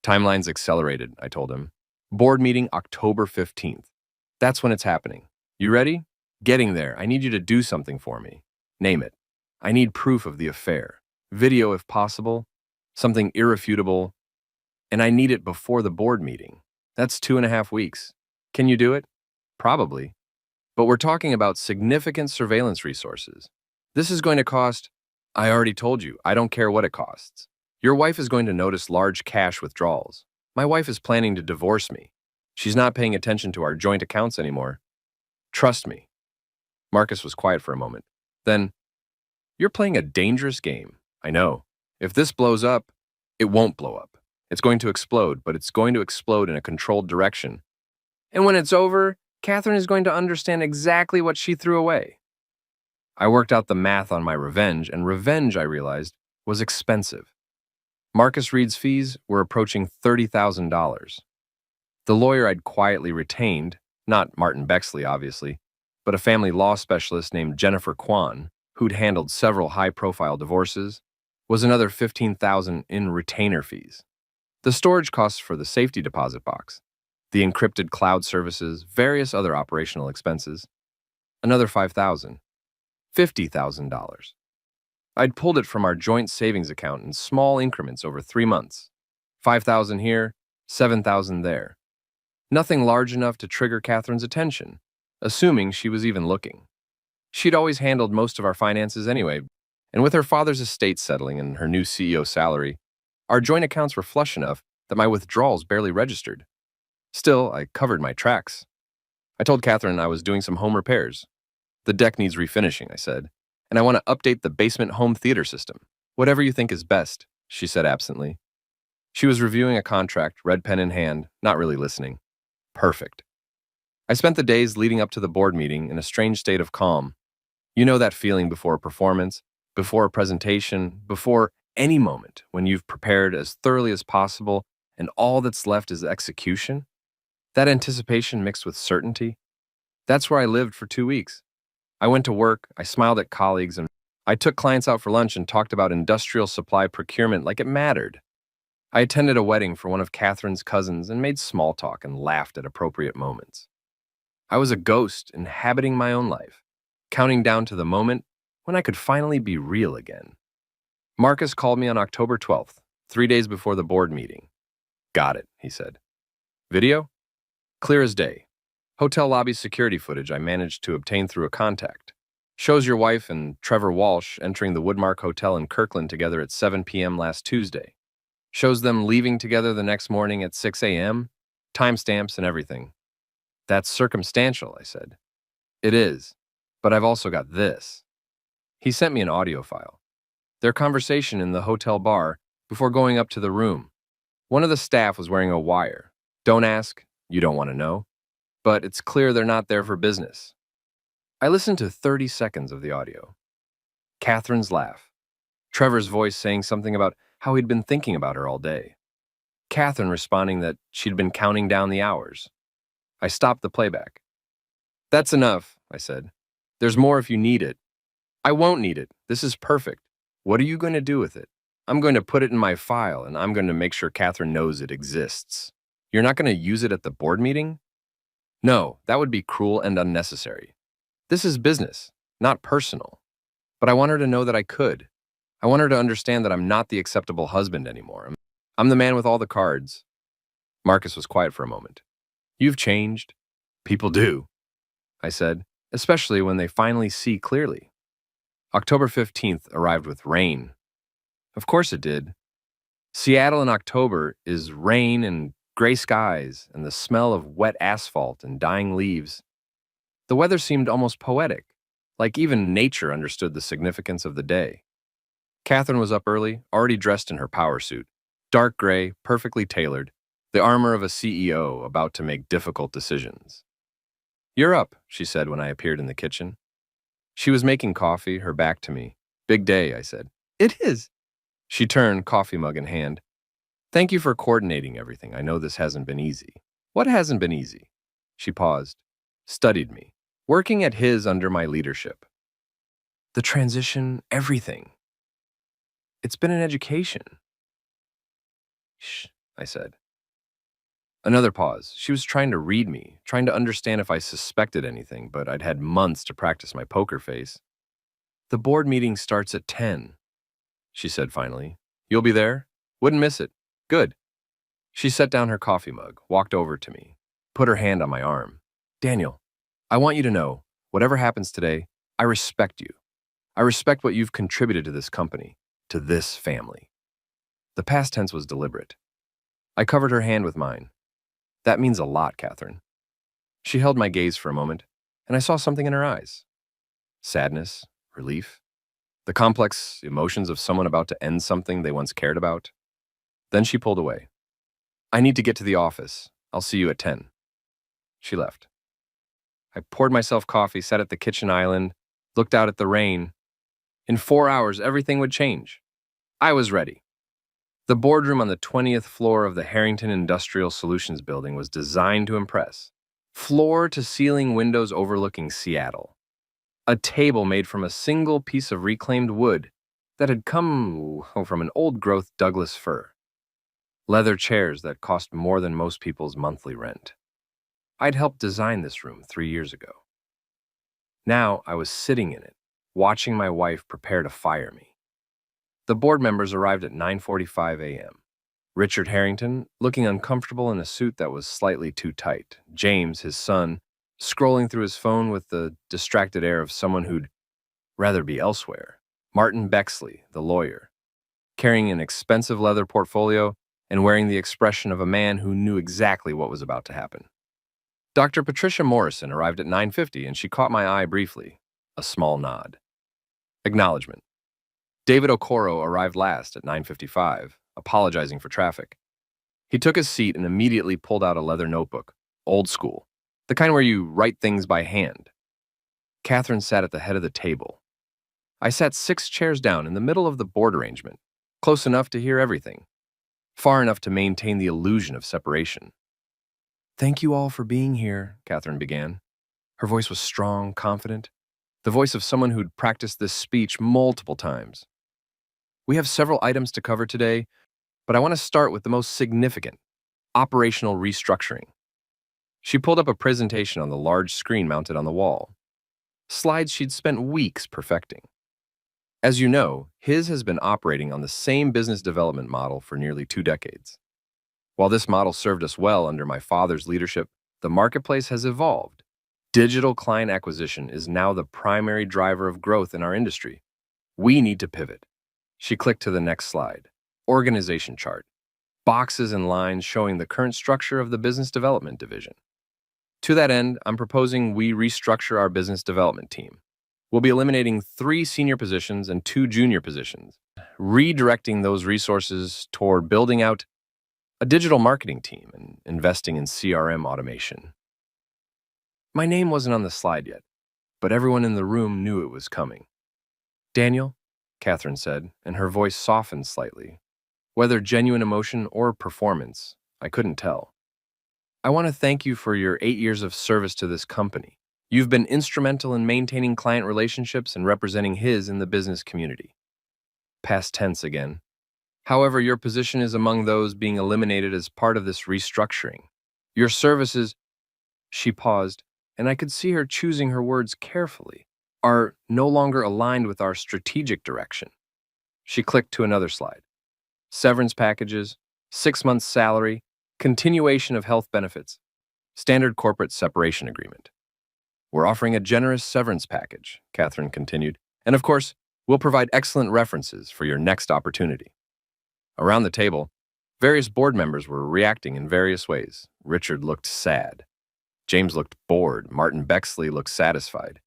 Timelines accelerated, I told him. Board meeting October 15th. That's when it's happening. You ready? Getting there. I need you to do something for me. Name it. I need proof of the affair. Video if possible. Something irrefutable. And I need it before the board meeting. That's 2.5 weeks. Can you do it? Probably. But we're talking about significant surveillance resources. This is going to cost... I already told you, I don't care what it costs. Your wife is going to notice large cash withdrawals. My wife is planning to divorce me. She's not paying attention to our joint accounts anymore. Trust me. Marcus was quiet for a moment. Then, you're playing a dangerous game. I know. If this blows up, it won't blow up. It's going to explode, but it's going to explode in a controlled direction. And when it's over, Catherine is going to understand exactly what she threw away. I worked out the math on my revenge, and revenge, I realized, was expensive. Marcus Reed's fees were approaching $30,000. The lawyer I'd quietly retained, not Martin Bexley, obviously, but a family law specialist named Jennifer Kwan, who'd handled several high-profile divorces, was another $15,000 in retainer fees. The storage costs for the safety deposit box, the encrypted cloud services, various other operational expenses, another $5,000, $50,000. I'd pulled it from our joint savings account in small increments over 3 months. $5,000 here, $7,000 there. Nothing large enough to trigger Catherine's attention, assuming she was even looking. She'd always handled most of our finances anyway, and with her father's estate settling and her new CEO salary, our joint accounts were flush enough that my withdrawals barely registered. Still, I covered my tracks. I told Catherine I was doing some home repairs. The deck needs refinishing, I said, and I want to update the basement home theater system. Whatever you think is best, she said absently. She was reviewing a contract, red pen in hand, not really listening. Perfect. I spent the days leading up to the board meeting in a strange state of calm. You know that feeling before a performance, before a presentation, before any moment when you've prepared as thoroughly as possible and all that's left is execution? That anticipation mixed with certainty? That's where I lived for 2 weeks. I went to work, I smiled at colleagues, and I took clients out for lunch and talked about industrial supply procurement like it mattered. I attended a wedding for one of Catherine's cousins and made small talk and laughed at appropriate moments. I was a ghost inhabiting my own life, counting down to the moment when I could finally be real again. Marcus called me on October 12th, 3 days before the board meeting. Got it, he said. Video? Clear as day. Hotel lobby security footage I managed to obtain through a contact. Shows your wife and Trevor Walsh entering the Woodmark Hotel in Kirkland together at 7 p.m. last Tuesday. Shows them leaving together the next morning at 6 a.m., timestamps and everything. That's circumstantial, I said. It is, but I've also got this. He sent me an audio file. Their conversation in the hotel bar before going up to the room. One of the staff was wearing a wire. Don't ask, you don't want to know. But it's clear they're not there for business. I listened to 30 seconds of the audio. Catherine's laugh. Trevor's voice saying something about how he'd been thinking about her all day. Catherine responding that she'd been counting down the hours. I stopped the playback. That's enough, I said. There's more if you need it. I won't need it. This is perfect. What are you going to do with it? I'm going to put it in my file, and I'm going to make sure Catherine knows it exists. You're not going to use it at the board meeting? No, that would be cruel and unnecessary. This is business, not personal. But I want her to know that I could. I want her to understand that I'm not the acceptable husband anymore. I'm the man with all the cards. Marcus was quiet for a moment. You've changed. People do, I said, especially when they finally see clearly. October 15th arrived with rain. Of course it did. Seattle in October is rain and gray skies and the smell of wet asphalt and dying leaves. The weather seemed almost poetic, like even nature understood the significance of the day. Catherine was up early, already dressed in her power suit, dark gray, perfectly tailored, the armor of a CEO about to make difficult decisions. You're up, she said when I appeared in the kitchen. She was making coffee, her back to me. Big day, I said. It is. She turned, coffee mug in hand. Thank you for coordinating everything. I know this hasn't been easy. What hasn't been easy? She paused, studied me, working at his under my leadership. The transition, everything. It's been an education. Shh, I said. Another pause. She was trying to read me, trying to understand if I suspected anything, but I'd had months to practice my poker face. The board meeting starts at 10, she said finally. You'll be there? Wouldn't miss it. Good. She set down her coffee mug, walked over to me, put her hand on my arm. Daniel, I want you to know, whatever happens today, I respect you. I respect what you've contributed to this company, to this family. The past tense was deliberate. I covered her hand with mine. That means a lot, Catherine. She held my gaze for a moment, and I saw something in her eyes. Sadness, relief, the complex emotions of someone about to end something they once cared about. Then she pulled away. I need to get to the office. I'll see you at 10. She left. I poured myself coffee, sat at the kitchen island, looked out at the rain. In 4 hours, everything would change. I was ready. The boardroom on the 20th floor of the Harrington Industrial Solutions building was designed to impress. Floor-to-ceiling windows overlooking Seattle. A table made from a single piece of reclaimed wood that had come from an old-growth Douglas fir. Leather chairs that cost more than most people's monthly rent. I'd helped design this room 3 years ago. Now I was sitting in it, watching my wife prepare to fire me. The board members arrived at 9:45 a.m. Richard Harrington, looking uncomfortable in a suit that was slightly too tight. James, his son, scrolling through his phone with the distracted air of someone who'd rather be elsewhere. Martin Bexley, the lawyer, carrying an expensive leather portfolio and wearing the expression of a man who knew exactly what was about to happen. Dr. Patricia Morrison arrived at 9:50, and she caught my eye briefly, a small nod. Acknowledgement. David Okoro arrived last at 9:55, apologizing for traffic. He took his seat and immediately pulled out a leather notebook, old school, the kind where you write things by hand. Catherine sat at the head of the table. I sat 6 chairs down in the middle of the board arrangement, close enough to hear everything, far enough to maintain the illusion of separation. Thank you all for being here, Catherine began. Her voice was strong, confident, the voice of someone who'd practiced this speech multiple times. We have several items to cover today, but I want to start with the most significant, operational restructuring. She pulled up a presentation on the large screen mounted on the wall, slides she'd spent weeks perfecting. As you know, his has been operating on the same business development model for nearly 2 decades. While this model served us well under my father's leadership, the marketplace has evolved. Digital client acquisition is now the primary driver of growth in our industry. We need to pivot. She clicked to the next slide. Organization chart. Boxes and lines showing the current structure of the business development division. To that end, I'm proposing we restructure our business development team. We'll be eliminating 3 senior positions and 2 junior positions, redirecting those resources toward building out a digital marketing team and investing in CRM automation. My name wasn't on the slide yet, but everyone in the room knew it was coming. Daniel, Catherine said, and her voice softened slightly. Whether genuine emotion or performance, I couldn't tell. I want to thank you for your 8 years of service to this company. You've been instrumental in maintaining client relationships and representing his in the business community. Past tense again. However, your position is among those being eliminated as part of this restructuring. Your services, she paused, and I could see her choosing her words carefully, are no longer aligned with our strategic direction. She clicked to another slide. Severance packages, 6 months salary, continuation of health benefits, standard corporate separation agreement. We're offering a generous severance package, Catherine continued, and of course, we'll provide excellent references for your next opportunity. Around the table, various board members were reacting in various ways. Richard looked sad. James looked bored. Martin Bexley looked satisfied.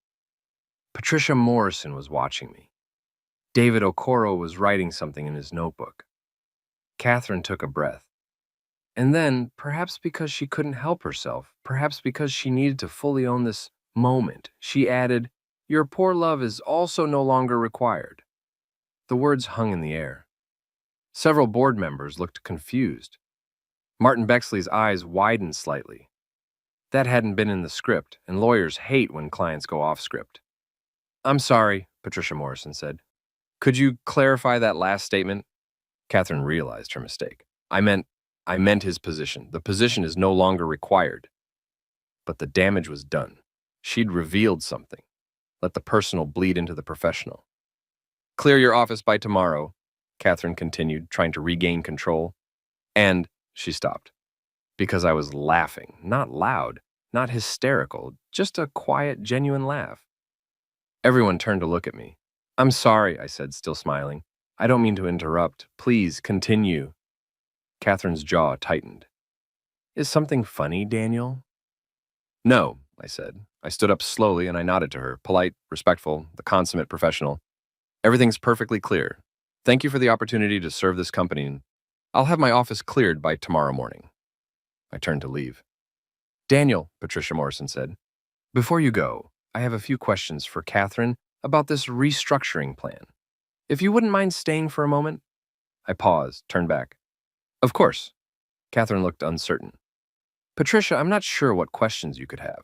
Patricia Morrison was watching me. David Okoro was writing something in his notebook. Catherine took a breath. And then, perhaps because she couldn't help herself, perhaps because she needed to fully own this moment, she added, Your poor love is also no longer required. The words hung in the air. Several board members looked confused. Martin Bexley's eyes widened slightly. That hadn't been in the script, and lawyers hate when clients go off script. I'm sorry, Patricia Morrison said. Could you clarify that last statement? Catherine realized her mistake. I meant his position. The position is no longer required. But the damage was done. She'd revealed something. Let the personal bleed into the professional. Clear your office by tomorrow, Catherine continued, trying to regain control. And she stopped. Because I was laughing, not loud, not hysterical, just a quiet, genuine laugh. Everyone turned to look at me. I'm sorry, I said, still smiling. I don't mean to interrupt. Please, continue. Catherine's jaw tightened. Is something funny, Daniel? No, I said. I stood up slowly and I nodded to her, polite, respectful, the consummate professional. Everything's perfectly clear. Thank you for the opportunity to serve this company. I'll have my office cleared by tomorrow morning. I turned to leave. Daniel, Patricia Morrison said, before you go, I have a few questions for Catherine about this restructuring plan. If you wouldn't mind staying for a moment? I paused, turned back. Of course. Catherine looked uncertain. Patricia, I'm not sure what questions you could have.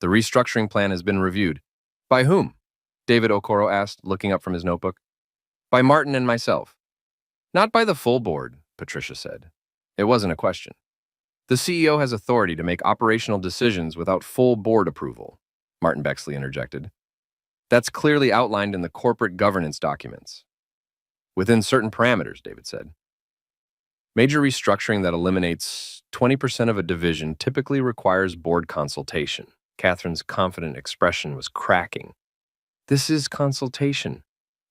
The restructuring plan has been reviewed. By whom? David Okoro asked, looking up from his notebook. By Martin and myself. Not by the full board, Patricia said. It wasn't a question. The CEO has authority to make operational decisions without full board approval, Martin Bexley interjected. That's clearly outlined in the corporate governance documents. Within certain parameters, David said. Major restructuring that eliminates 20% of a division typically requires board consultation. Catherine's confident expression was cracking. This is consultation.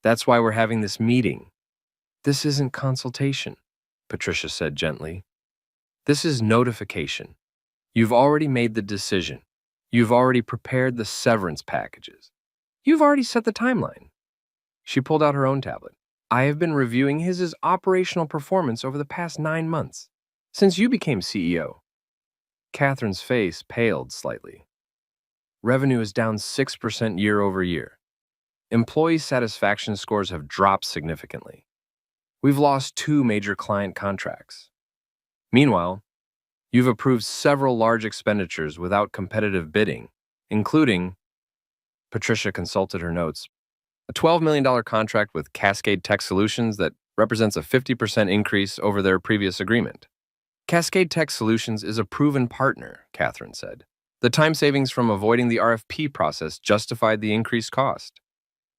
That's why we're having this meeting. This isn't consultation, Patricia said gently. This is notification. You've already made the decision. You've already prepared the severance packages. You've already set the timeline. She pulled out her own tablet. I have been reviewing his operational performance over the past 9 months, since you became CEO. Catherine's face paled slightly. Revenue is down 6% year over year. Employee satisfaction scores have dropped significantly. We've lost 2 major client contracts. Meanwhile, you've approved several large expenditures without competitive bidding, including, Patricia consulted her notes, a $12 million contract with Cascade Tech Solutions that represents a 50% increase over their previous agreement. Cascade Tech Solutions is a proven partner, Catherine said. The time savings from avoiding the RFP process justified the increased cost.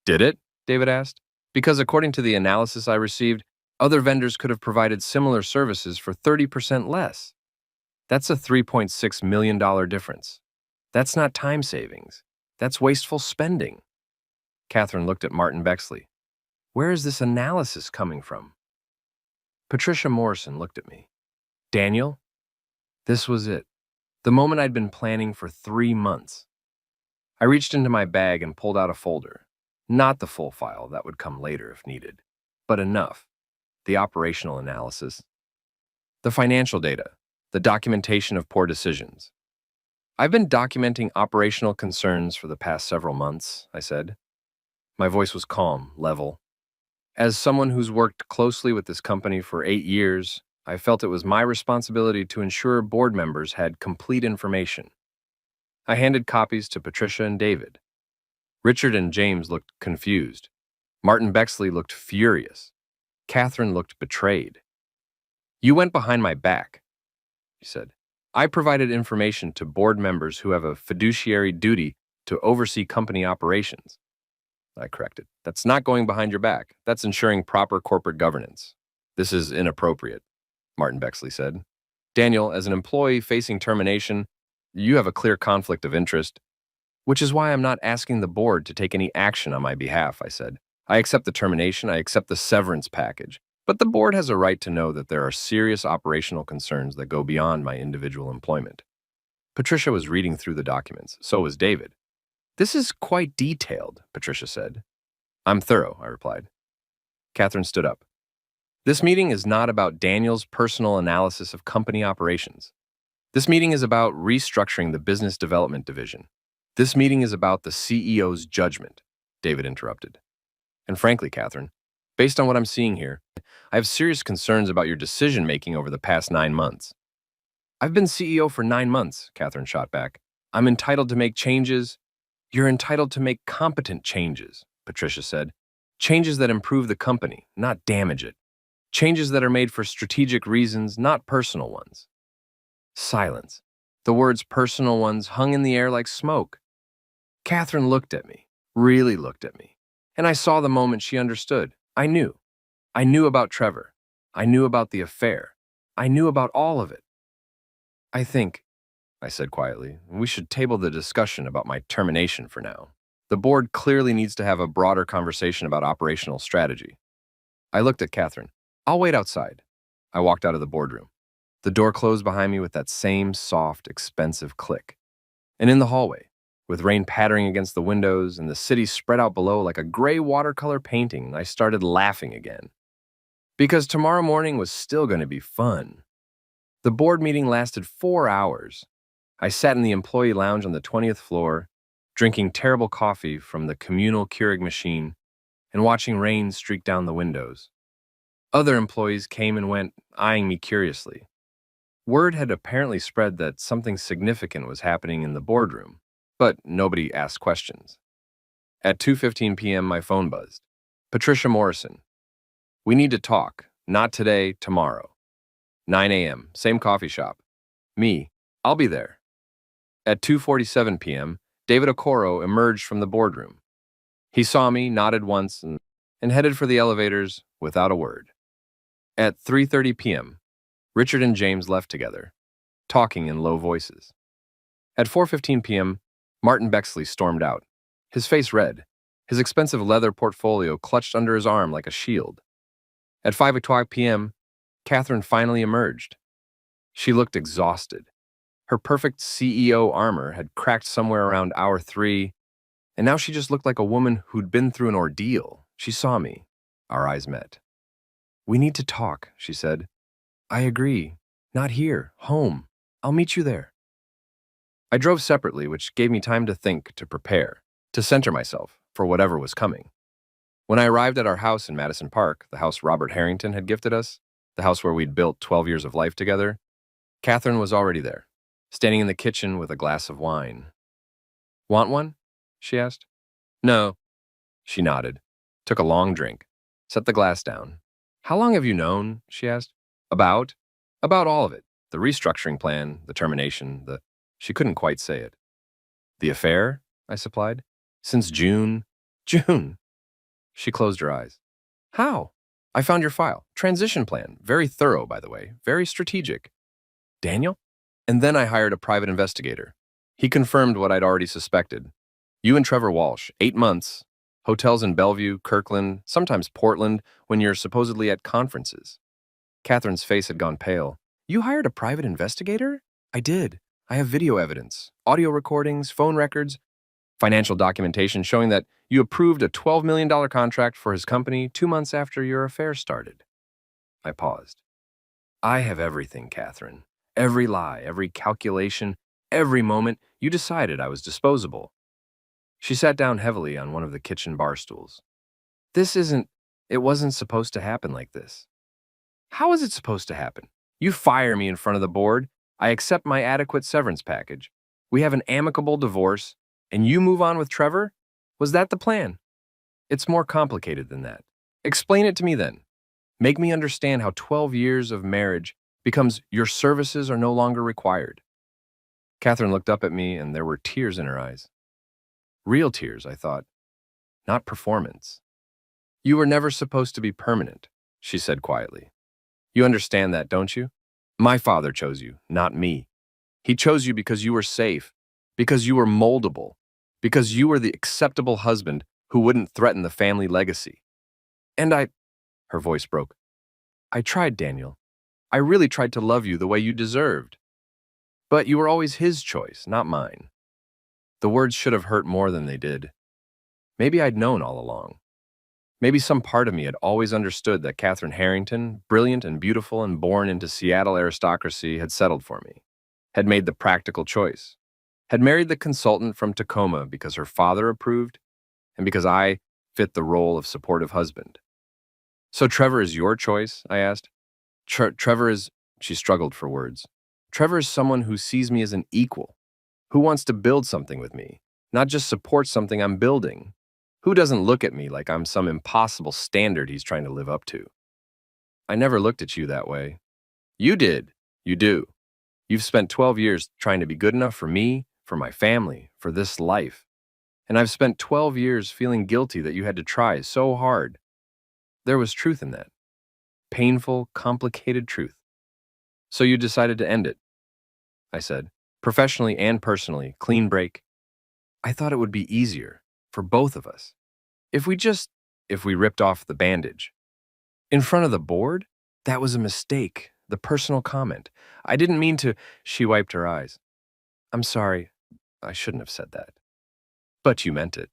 Did it? David asked. Because according to the analysis I received, other vendors could have provided similar services for 30% less. That's a $3.6 million difference. That's not time savings. That's wasteful spending. Catherine looked at Martin Bexley. Where is this analysis coming from? Patricia Morrison looked at me. Daniel? This was it. The moment I'd been planning for 3 months. I reached into my bag and pulled out a folder. Not the full file, that would come later if needed, but enough. The operational analysis. The financial data. The documentation of poor decisions. I've been documenting operational concerns for the past several months, I said. My voice was calm, level. As someone who's worked closely with this company for 8 years, I felt it was my responsibility to ensure board members had complete information. I handed copies to Patricia and David. Richard and James looked confused. Martin Bexley looked furious. Catherine looked betrayed. You went behind my back, she said. I provided information to board members who have a fiduciary duty to oversee company operations. I corrected. That's not going behind your back. That's ensuring proper corporate governance. This is inappropriate, Martin Bexley said. Daniel, as an employee facing termination, you have a clear conflict of interest, which is why I'm not asking the board to take any action on my behalf, I said. I accept the termination, I accept the severance package, but the board has a right to know that there are serious operational concerns that go beyond my individual employment. Patricia was reading through the documents. So was David. This is quite detailed, Patricia said. I'm thorough, I replied. Catherine stood up. This meeting is not about Daniel's personal analysis of company operations. This meeting is about restructuring the business development division. This meeting is about the CEO's judgment, David interrupted. And frankly, Catherine, based on what I'm seeing here, I have serious concerns about your decision making over the past 9 months. I've been CEO for 9 months, Catherine shot back. I'm entitled to make changes. You're entitled to make competent changes, Patricia said. Changes that improve the company, not damage it. Changes that are made for strategic reasons, not personal ones. Silence. The words personal ones hung in the air like smoke. Catherine looked at me, really looked at me, and I saw the moment she understood. I knew. I knew about Trevor. I knew about the affair. I knew about all of it. I think, I said quietly, we should table the discussion about my termination for now. The board clearly needs to have a broader conversation about operational strategy. I looked at Catherine. I'll wait outside. I walked out of the boardroom. The door closed behind me with that same soft, expensive click. And in the hallway, with rain pattering against the windows and the city spread out below like a gray watercolor painting, I started laughing again. Because tomorrow morning was still going to be fun. The board meeting lasted 4 hours. I sat in the employee lounge on the 20th floor, drinking terrible coffee from the communal Keurig machine and watching rain streak down the windows. Other employees came and went, eyeing me curiously. Word had apparently spread that something significant was happening in the boardroom, but nobody asked questions. At 2:15 p.m., my phone buzzed. Patricia Morrison. We need to talk. Not today, tomorrow. 9 a.m., same coffee shop. Me. I'll be there. At 2:47 p.m., David Okoro emerged from the boardroom. He saw me, nodded once, and headed for the elevators without a word. At 3:30 p.m., Richard and James left together, talking in low voices. At 4:15 p.m., Martin Bexley stormed out, his face red, his expensive leather portfolio clutched under his arm like a shield. At 5:00 p.m., Catherine finally emerged. She looked exhausted. Her perfect CEO armor had cracked somewhere around hour 3, and now she just looked like a woman who'd been through an ordeal. She saw me. Our eyes met. We need to talk, she said. I agree. Not here. Home. I'll meet you there. I drove separately, which gave me time to think, to prepare, to center myself for whatever was coming. When I arrived at our house in Madison Park, the house Robert Harrington had gifted us, the house where we'd built 12 years of life together, Catherine was already there, standing in the kitchen with a glass of wine. Want one? She asked. No. She nodded, took a long drink, set the glass down. How long have you known? She asked. About all of it. The restructuring plan, the termination, She couldn't quite say it. The affair? I supplied. Since June. June. She closed her eyes. How? I found your file. Transition plan. Very thorough, by the way. Very strategic. Daniel? And then I hired a private investigator. He confirmed what I'd already suspected. You and Trevor Walsh, 8 months. Hotels in Bellevue, Kirkland, sometimes Portland, when you're supposedly at conferences. Catherine's face had gone pale. You hired a private investigator? I did. I have video evidence, audio recordings, phone records, financial documentation showing that you approved a $12 million contract for his company 2 months after your affair started. I paused. I have everything, Catherine. Every lie, every calculation, every moment you decided I was disposable. She sat down heavily on one of the kitchen bar stools. It wasn't supposed to happen like this. How is it supposed to happen? You fire me in front of the board, I accept my adequate severance package, we have an amicable divorce, and you move on with Trevor? Was that the plan? It's more complicated than that. Explain it to me then. Make me understand how 12 years of marriage becomes your services are no longer required. Catherine looked up at me and there were tears in her eyes. Real tears, I thought, not performance. You were never supposed to be permanent, she said quietly. You understand that, don't you? My father chose you, not me. He chose you because you were safe, because you were moldable, because you were the acceptable husband who wouldn't threaten the family legacy. And her voice broke. I tried, Daniel. I really tried to love you the way you deserved. But you were always his choice, not mine. The words should have hurt more than they did. Maybe I'd known all along. Maybe some part of me had always understood that Catherine Harrington, brilliant and beautiful and born into Seattle aristocracy, had settled for me, had made the practical choice, had married the consultant from Tacoma because her father approved and because I fit the role of supportive husband. So Trevor is your choice? I asked. Trevor is, she struggled for words. Trevor is someone who sees me as an equal, who wants to build something with me, not just support something I'm building. Who doesn't look at me like I'm some impossible standard he's trying to live up to? I never looked at you that way. You did. You do. You've spent 12 years trying to be good enough for me, for my family, for this life. And I've spent 12 years feeling guilty that you had to try so hard. There was truth in that. Painful, complicated truth. So you decided to end it, I said. Professionally and personally, clean break. I thought it would be easier for both of us. If we ripped off the bandage. In front of the board? That was a mistake, the personal comment. I didn't mean to. She wiped her eyes. I'm sorry. I shouldn't have said that. But you meant it.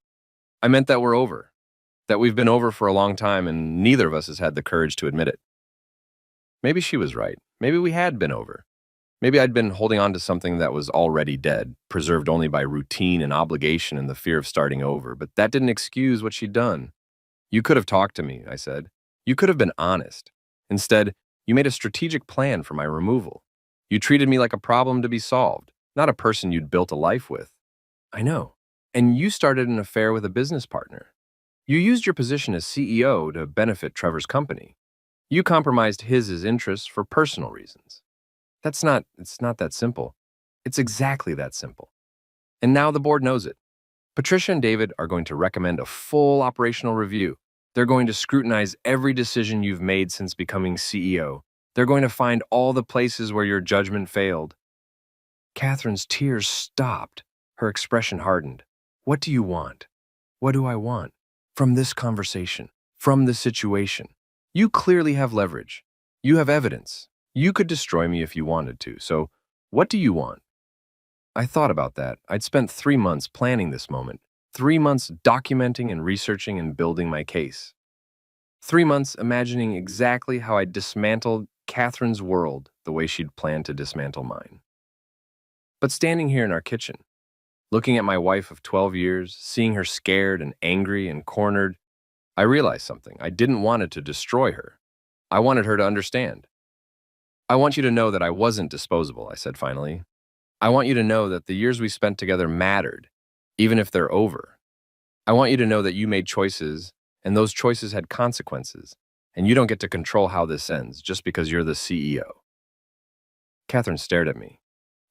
I meant that we're over. That we've been over for a long time and neither of us has had the courage to admit it. Maybe she was right. Maybe we had been over. Maybe I'd been holding on to something that was already dead, preserved only by routine and obligation and the fear of starting over, but that didn't excuse what she'd done. You could have talked to me, I said. You could have been honest. Instead, you made a strategic plan for my removal. You treated me like a problem to be solved, not a person you'd built a life with. I know. And you started an affair with a business partner. You used your position as CEO to benefit Trevor's company. You compromised his interests for personal reasons. It's not that simple. It's exactly that simple. And now the board knows it. Patricia and David are going to recommend a full operational review. They're going to scrutinize every decision you've made since becoming CEO. They're going to find all the places where your judgment failed. Catherine's tears stopped. Her expression hardened. What do you want? What do I want? From this conversation, from this situation. You clearly have leverage. You have evidence. You could destroy me if you wanted to, so what do you want? I thought about that. I'd spent 3 months planning this moment, 3 months documenting and researching and building my case. 3 months imagining exactly how I'd dismantled Catherine's world the way she'd planned to dismantle mine. But standing here in our kitchen, looking at my wife of 12 years, seeing her scared and angry and cornered, I realized something. I didn't want it to destroy her. I wanted her to understand. I want you to know that I wasn't disposable, I said finally. I want you to know that the years we spent together mattered, even if they're over. I want you to know that you made choices, and those choices had consequences, and you don't get to control how this ends just because you're the CEO. Catherine stared at me.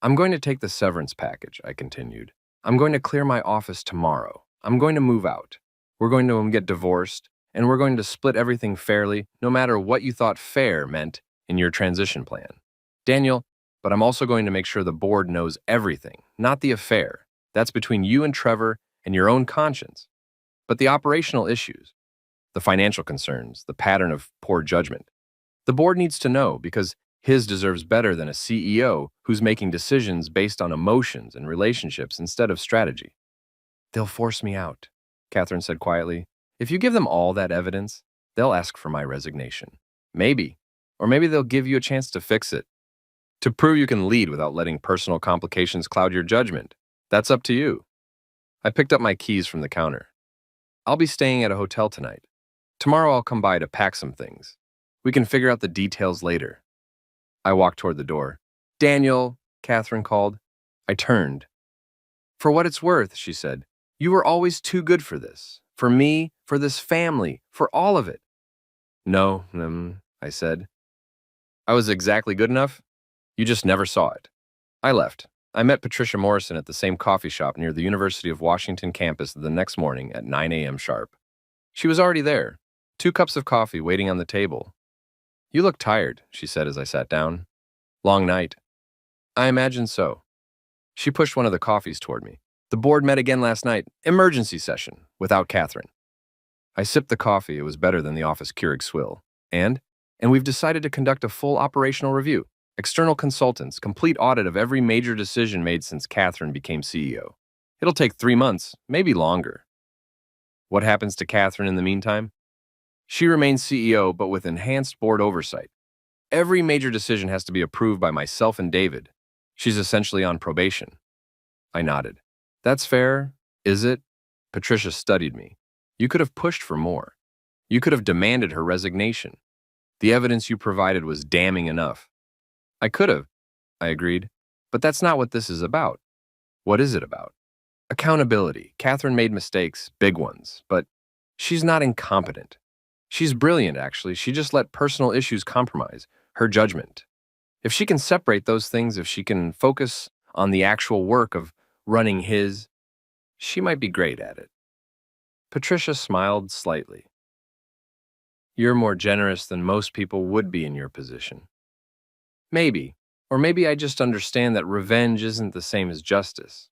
I'm going to take the severance package, I continued. I'm going to clear my office tomorrow. I'm going to move out. We're going to get divorced, and we're going to split everything fairly, no matter what you thought fair meant in your transition plan. Daniel, but I'm also going to make sure the board knows everything, not the affair. That's between you and Trevor and your own conscience. But the operational issues, the financial concerns, the pattern of poor judgment, the board needs to know because his deserves better than a CEO who's making decisions based on emotions and relationships instead of strategy. They'll force me out, Catherine said quietly. If you give them all that evidence, they'll ask for my resignation. Maybe. Or maybe they'll give you a chance to fix it. To prove you can lead without letting personal complications cloud your judgment. That's up to you. I picked up my keys from the counter. I'll be staying at a hotel tonight. Tomorrow I'll come by to pack some things. We can figure out the details later. I walked toward the door. Daniel, Catherine called. I turned. For what it's worth, she said, you were always too good for this. For me, for this family, for all of it. No, I said. I was exactly good enough? You just never saw it. I left. I met Patricia Morrison at the same coffee shop near the University of Washington campus the next morning at 9 a.m. sharp. She was already there, 2 cups of coffee waiting on the table. You look tired, she said as I sat down. Long night. I imagine so. She pushed one of the coffees toward me. The board met again last night, emergency session, without Catherine. I sipped the coffee. It was better than the office Keurig swill. And we've decided to conduct a full operational review. External consultants, complete audit of every major decision made since Catherine became CEO. It'll take 3 months, maybe longer. What happens to Catherine in the meantime? She remains CEO, but with enhanced board oversight. Every major decision has to be approved by myself and David. She's essentially on probation. I nodded. That's fair, is it? Patricia studied me. You could have pushed for more. You could have demanded her resignation. The evidence you provided was damning enough. I could have, I agreed. But that's not what this is about. What is it about? Accountability. Catherine made mistakes, big ones, but she's not incompetent. She's brilliant, actually. She just let personal issues compromise her judgment. If she can separate those things, if she can focus on the actual work of running his, she might be great at it. Patricia smiled slightly. You're more generous than most people would be in your position. Maybe, or maybe I just understand that revenge isn't the same as justice.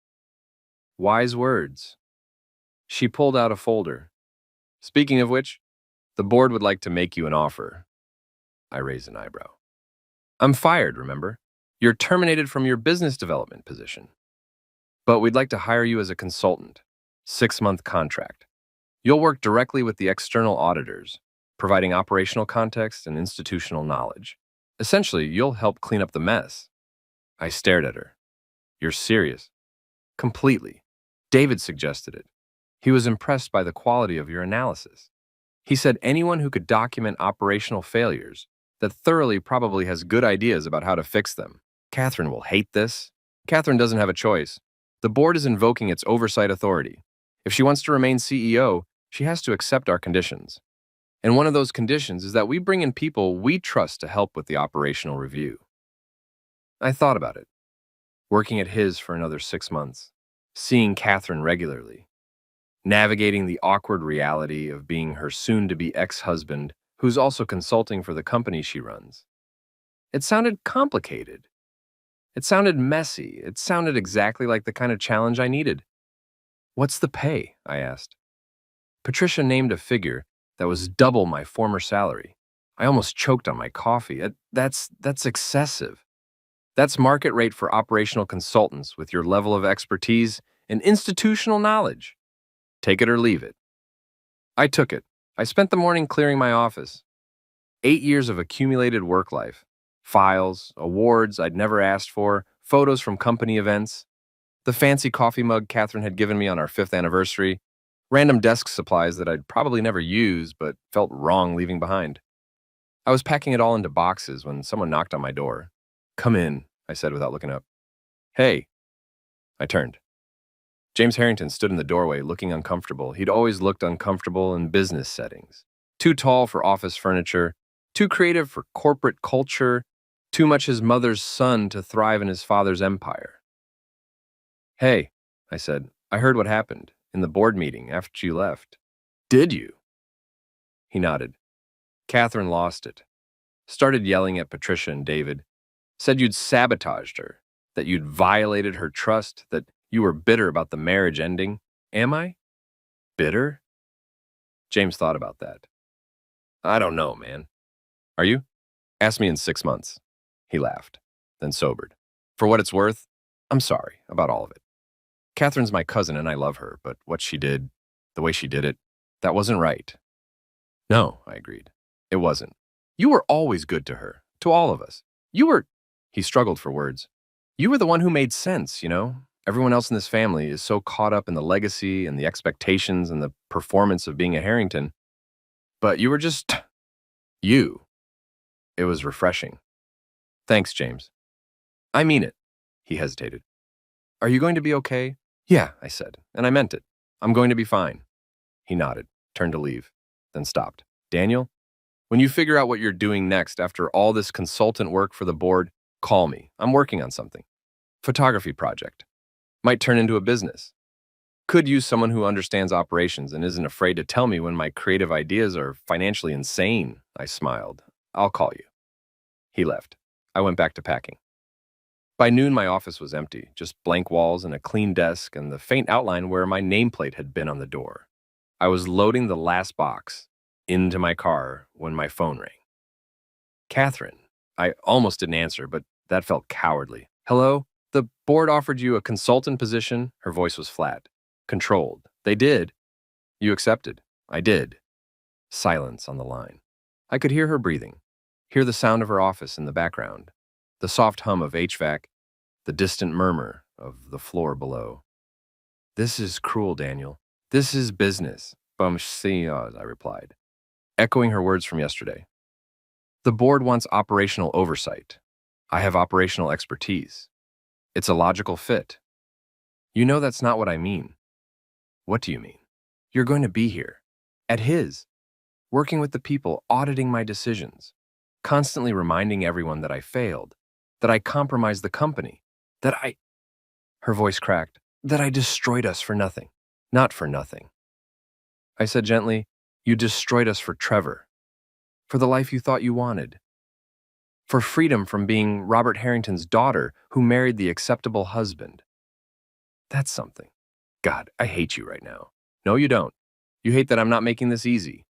Wise words. She pulled out a folder. Speaking of which, the board would like to make you an offer. I raised an eyebrow. I'm fired, remember? You're terminated from your business development position. But we'd like to hire you as a consultant. 6-month contract. You'll work directly with the external auditors, providing operational context and institutional knowledge. Essentially, you'll help clean up the mess. I stared at her. You're serious? Completely. David suggested it. He was impressed by the quality of your analysis. He said anyone who could document operational failures that thoroughly probably has good ideas about how to fix them. Catherine will hate this. Catherine doesn't have a choice. The board is invoking its oversight authority. If she wants to remain CEO, she has to accept our conditions. And one of those conditions is that we bring in people we trust to help with the operational review. I thought about it. Working at his for another 6 months. Seeing Catherine regularly. Navigating the awkward reality of being her soon-to-be ex-husband, who's also consulting for the company she runs. It sounded complicated. It sounded messy. It sounded exactly like the kind of challenge I needed. What's the pay? I asked. Patricia named a figure that was double my former salary. I almost choked on my coffee. That's excessive. That's market rate for operational consultants with your level of expertise and institutional knowledge. Take it or leave it. I took it. I spent the morning clearing my office. 8 years of accumulated work life. Files, awards I'd never asked for, photos from company events, the fancy coffee mug Catherine had given me on our 5th anniversary, random desk supplies that I'd probably never use but felt wrong leaving behind. I was packing it all into boxes when someone knocked on my door. Come in, I said without looking up. Hey. I turned. James Harrington stood in the doorway looking uncomfortable. He'd always looked uncomfortable in business settings. Too tall for office furniture, too creative for corporate culture, too much his mother's son to thrive in his father's empire. Hey, I said, I heard what happened in the board meeting after you left. Did you? He nodded. Catherine lost it. Started yelling at Patricia and David. Said you'd sabotaged her, that you'd violated her trust, that you were bitter about the marriage ending. Am I? Bitter? James thought about that. I don't know, man. Are you? Ask me in 6 months. He laughed, then sobered. For what it's worth, I'm sorry about all of it. Catherine's my cousin and I love her, but what she did, the way she did it, that wasn't right. No, I agreed. It wasn't. You were always good to her, to all of us. You were, he struggled for words. You were the one who made sense, you know? Everyone else in this family is so caught up in the legacy and the expectations and the performance of being a Harrington. But you were just you. It was refreshing. Thanks, James. I mean it. He hesitated. Are you going to be okay? Yeah, I said, and I meant it. I'm going to be fine. He nodded, turned to leave, then stopped. Daniel, when you figure out what you're doing next after all this consultant work for the board, call me. I'm working on something. Photography project. Might turn into a business. Could use someone who understands operations and isn't afraid to tell me when my creative ideas are financially insane. I smiled. I'll call you. He left. I went back to packing. By noon, my office was empty, just blank walls and a clean desk and the faint outline where my nameplate had been on the door. I was loading the last box into my car when my phone rang. Catherine. I almost didn't answer, but that felt cowardly. Hello? The board offered you a consultant position. Her voice was flat. Controlled. They did. You accepted. I did. Silence on the line. I could hear her breathing, hear the sound of her office in the background, the soft hum of HVAC, the distant murmur of the floor below. This is cruel, Daniel. This is business, I replied, echoing her words from yesterday. The board wants operational oversight. I have operational expertise. It's a logical fit. You know that's not what I mean. What do you mean? You're going to be here, at his, working with the people, auditing my decisions, constantly reminding everyone that I failed, that I compromised the company, her voice cracked, that I destroyed us for nothing, not for nothing. I said gently, you destroyed us for Trevor, for the life you thought you wanted, for freedom from being Robert Harrington's daughter who married the acceptable husband. That's something. God, I hate you right now. No, you don't. You hate that I'm not making this easy.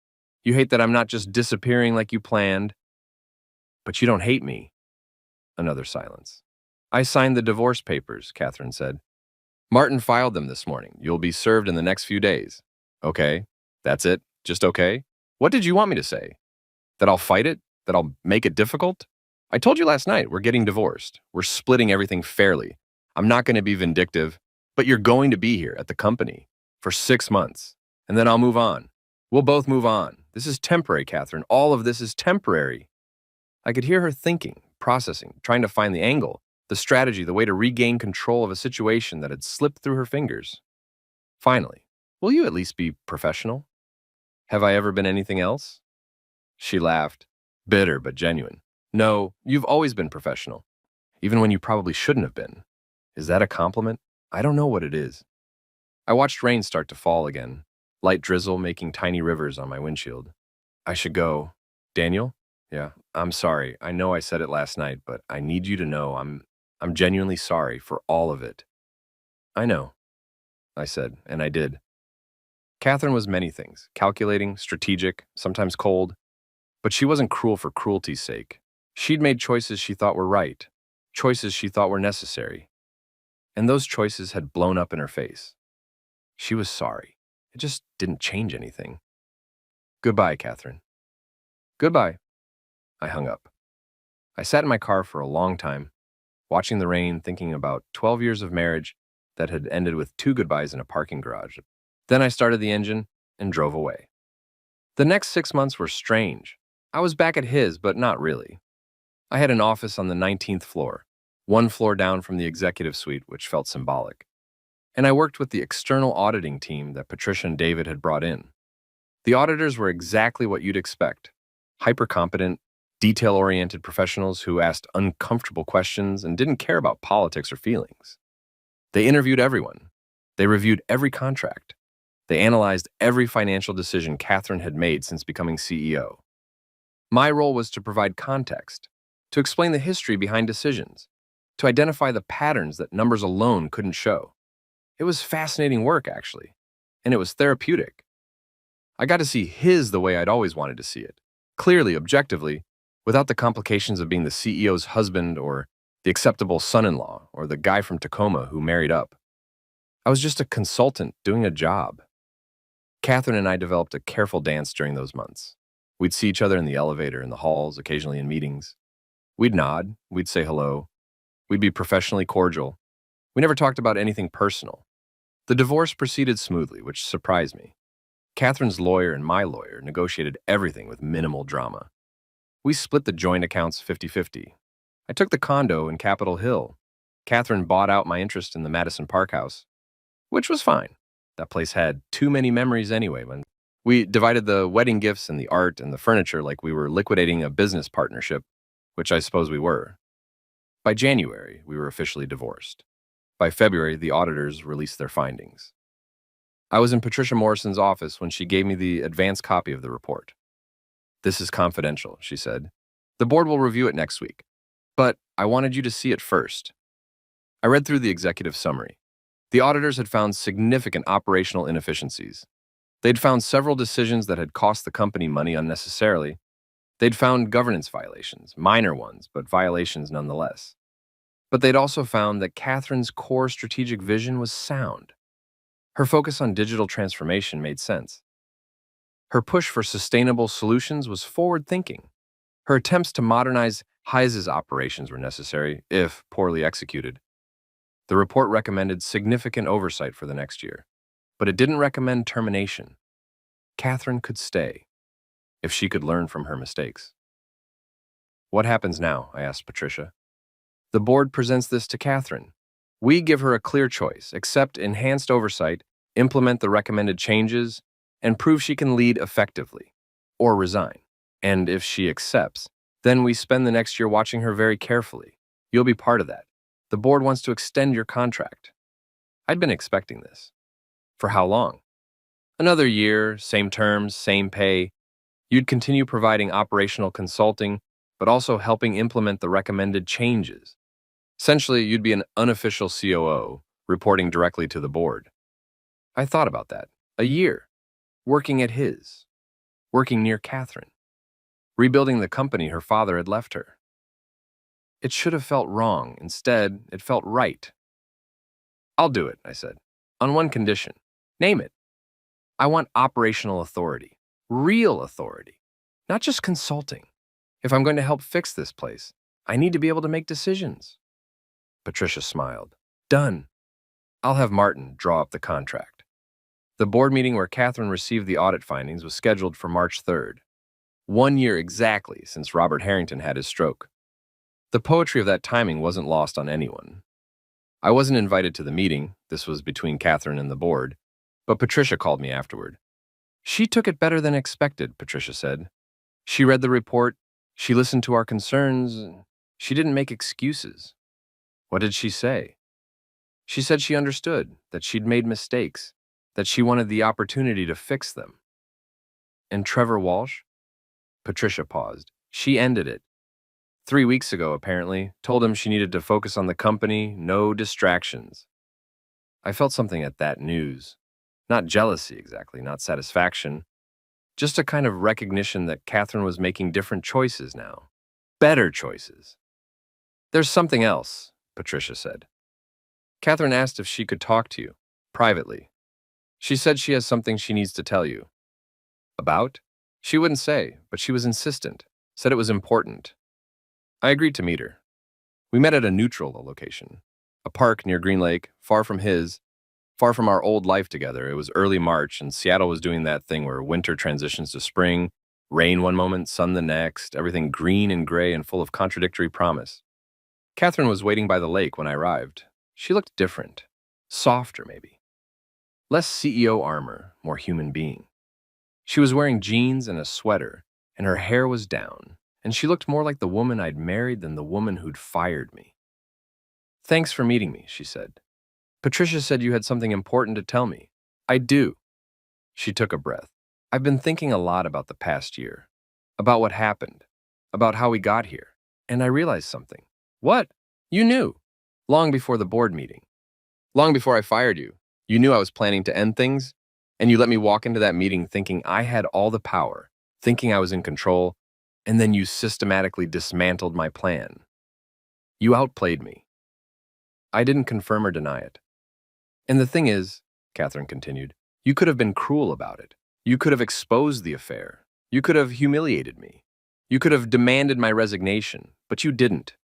You hate that I'm not just disappearing like you planned. But you don't hate me. Another silence. I signed the divorce papers, Catherine said. Martin filed them this morning. You'll be served in the next few days. Okay. That's it? Just okay? What did you want me to say? That I'll fight it? That I'll make it difficult? I told you last night, we're getting divorced. We're splitting everything fairly. I'm not going to be vindictive, but you're going to be here at the company for 6 months, and then I'll move on. We'll both move on. This is temporary, Catherine. All of this is temporary. I could hear her thinking, processing, trying to find the angle, the strategy, the way to regain control of a situation that had slipped through her fingers. Finally, will you at least be professional? Have I ever been anything else? She laughed, bitter but genuine. No, you've always been professional, even when you probably shouldn't have been. Is that a compliment? I don't know what it is. I watched rain start to fall again, light drizzle making tiny rivers on my windshield. I should go. Daniel? Yeah, I'm sorry. I know I said it last night, but I need you to know I'm genuinely sorry for all of it. I know, I said, and I did. Catherine was many things, calculating, strategic, sometimes cold, but she wasn't cruel for cruelty's sake. She'd made choices she thought were right, choices she thought were necessary, and those choices had blown up in her face. She was sorry. It just didn't change anything. Goodbye, Catherine. Goodbye. I hung up. I sat in my car for a long time, watching the rain, thinking about 12 years of marriage that had ended with 2 goodbyes in a parking garage. Then I started the engine and drove away. The next 6 months were strange. I was back at his, but not really. I had an office on the 19th floor, 1 floor down from the executive suite, which felt symbolic. And I worked with the external auditing team that Patricia and David had brought in. The auditors were exactly what you'd expect. Hyper-competent, detail-oriented professionals who asked uncomfortable questions and didn't care about politics or feelings. They interviewed everyone. They reviewed every contract. They analyzed every financial decision Catherine had made since becoming CEO. My role was to provide context, to explain the history behind decisions, to identify the patterns that numbers alone couldn't show. It was fascinating work, actually, and it was therapeutic. I got to see his the way I'd always wanted to see it, clearly, objectively, without the complications of being the CEO's husband or the acceptable son-in-law or the guy from Tacoma who married up. I was just a consultant doing a job. Catherine and I developed a careful dance during those months. We'd see each other in the elevator, in the halls, occasionally in meetings. We'd nod, we'd say hello, we'd be professionally cordial. We never talked about anything personal. The divorce proceeded smoothly, which surprised me. Catherine's lawyer and my lawyer negotiated everything with minimal drama. We split the joint accounts 50-50. I took the condo in Capitol Hill. Catherine bought out my interest in the Madison Park House, which was fine. That place had too many memories anyway. When we divided the wedding gifts and the art and the furniture like we were liquidating a business partnership, which I suppose we were. By January, we were officially divorced. By February, the auditors released their findings. I was in Patricia Morrison's office when she gave me the advance copy of the report. This is confidential, she said. The board will review it next week, but I wanted you to see it first. I read through the executive summary. The auditors had found significant operational inefficiencies. They'd found several decisions that had cost the company money unnecessarily. They'd found governance violations, minor ones, but violations nonetheless. But they'd also found that Catherine's core strategic vision was sound. Her focus on digital transformation made sense. Her push for sustainable solutions was forward-thinking. Her attempts to modernize Heis's operations were necessary, if poorly executed. The report recommended significant oversight for the next year, but it didn't recommend termination. Catherine could stay if she could learn from her mistakes. What happens now? I asked Patricia. The board presents this to Catherine. We give her a clear choice: accept enhanced oversight, implement the recommended changes, and prove she can lead effectively, or resign. And if she accepts, then we spend the next year watching her very carefully. You'll be part of that. The board wants to extend your contract. I'd been expecting this. For how long? Another year, same terms, same pay. You'd continue providing operational consulting, but also helping implement the recommended changes. Essentially, you'd be an unofficial COO, reporting directly to the board. I thought about that. A year, working at his, working near Catherine, rebuilding the company her father had left her. It should have felt wrong. Instead, it felt right. I'll do it, I said, on one condition. Name it. I want operational authority, real authority, not just consulting. If I'm going to help fix this place, I need to be able to make decisions. Patricia smiled. Done. I'll have Martin draw up the contract. The board meeting where Catherine received the audit findings was scheduled for March 3rd, 1 year exactly since Robert Harrington had his stroke. The poetry of that timing wasn't lost on anyone. I wasn't invited to the meeting, this was between Catherine and the board, but Patricia called me afterward. She took it better than expected, Patricia said. She read the report, she listened to our concerns, she didn't make excuses. What did she say? She said she understood, that she'd made mistakes, that she wanted the opportunity to fix them. And Trevor Walsh? Patricia paused. She ended it. 3 weeks ago, apparently, told him she needed to focus on the company, no distractions. I felt something at that news. Not jealousy exactly, not satisfaction. Just a kind of recognition that Catherine was making different choices now. Better choices. There's something else, Patricia said. Catherine asked if she could talk to you, privately. She said she has something she needs to tell you. About? She wouldn't say, but she was insistent, said it was important. I agreed to meet her. We met at a neutral location, a park near Green Lake, far from his, far from our old life together. It was early March, and Seattle was doing that thing where winter transitions to spring, rain one moment, sun the next, everything green and gray and full of contradictory promise. Catherine was waiting by the lake when I arrived. She looked different, softer maybe. Less CEO armor, more human being. She was wearing jeans and a sweater, and her hair was down, and she looked more like the woman I'd married than the woman who'd fired me. Thanks for meeting me, she said. Patricia said you had something important to tell me. I do. She took a breath. I've been thinking a lot about the past year, about what happened, about how we got here, and I realized something. What? You knew. Long before the board meeting. Long before I fired you. You knew I was planning to end things, and you let me walk into that meeting thinking I had all the power, thinking I was in control, and then you systematically dismantled my plan. You outplayed me. I didn't confirm or deny it. And the thing is, Catherine continued, you could have been cruel about it. You could have exposed the affair. You could have humiliated me. You could have demanded my resignation, but you didn't.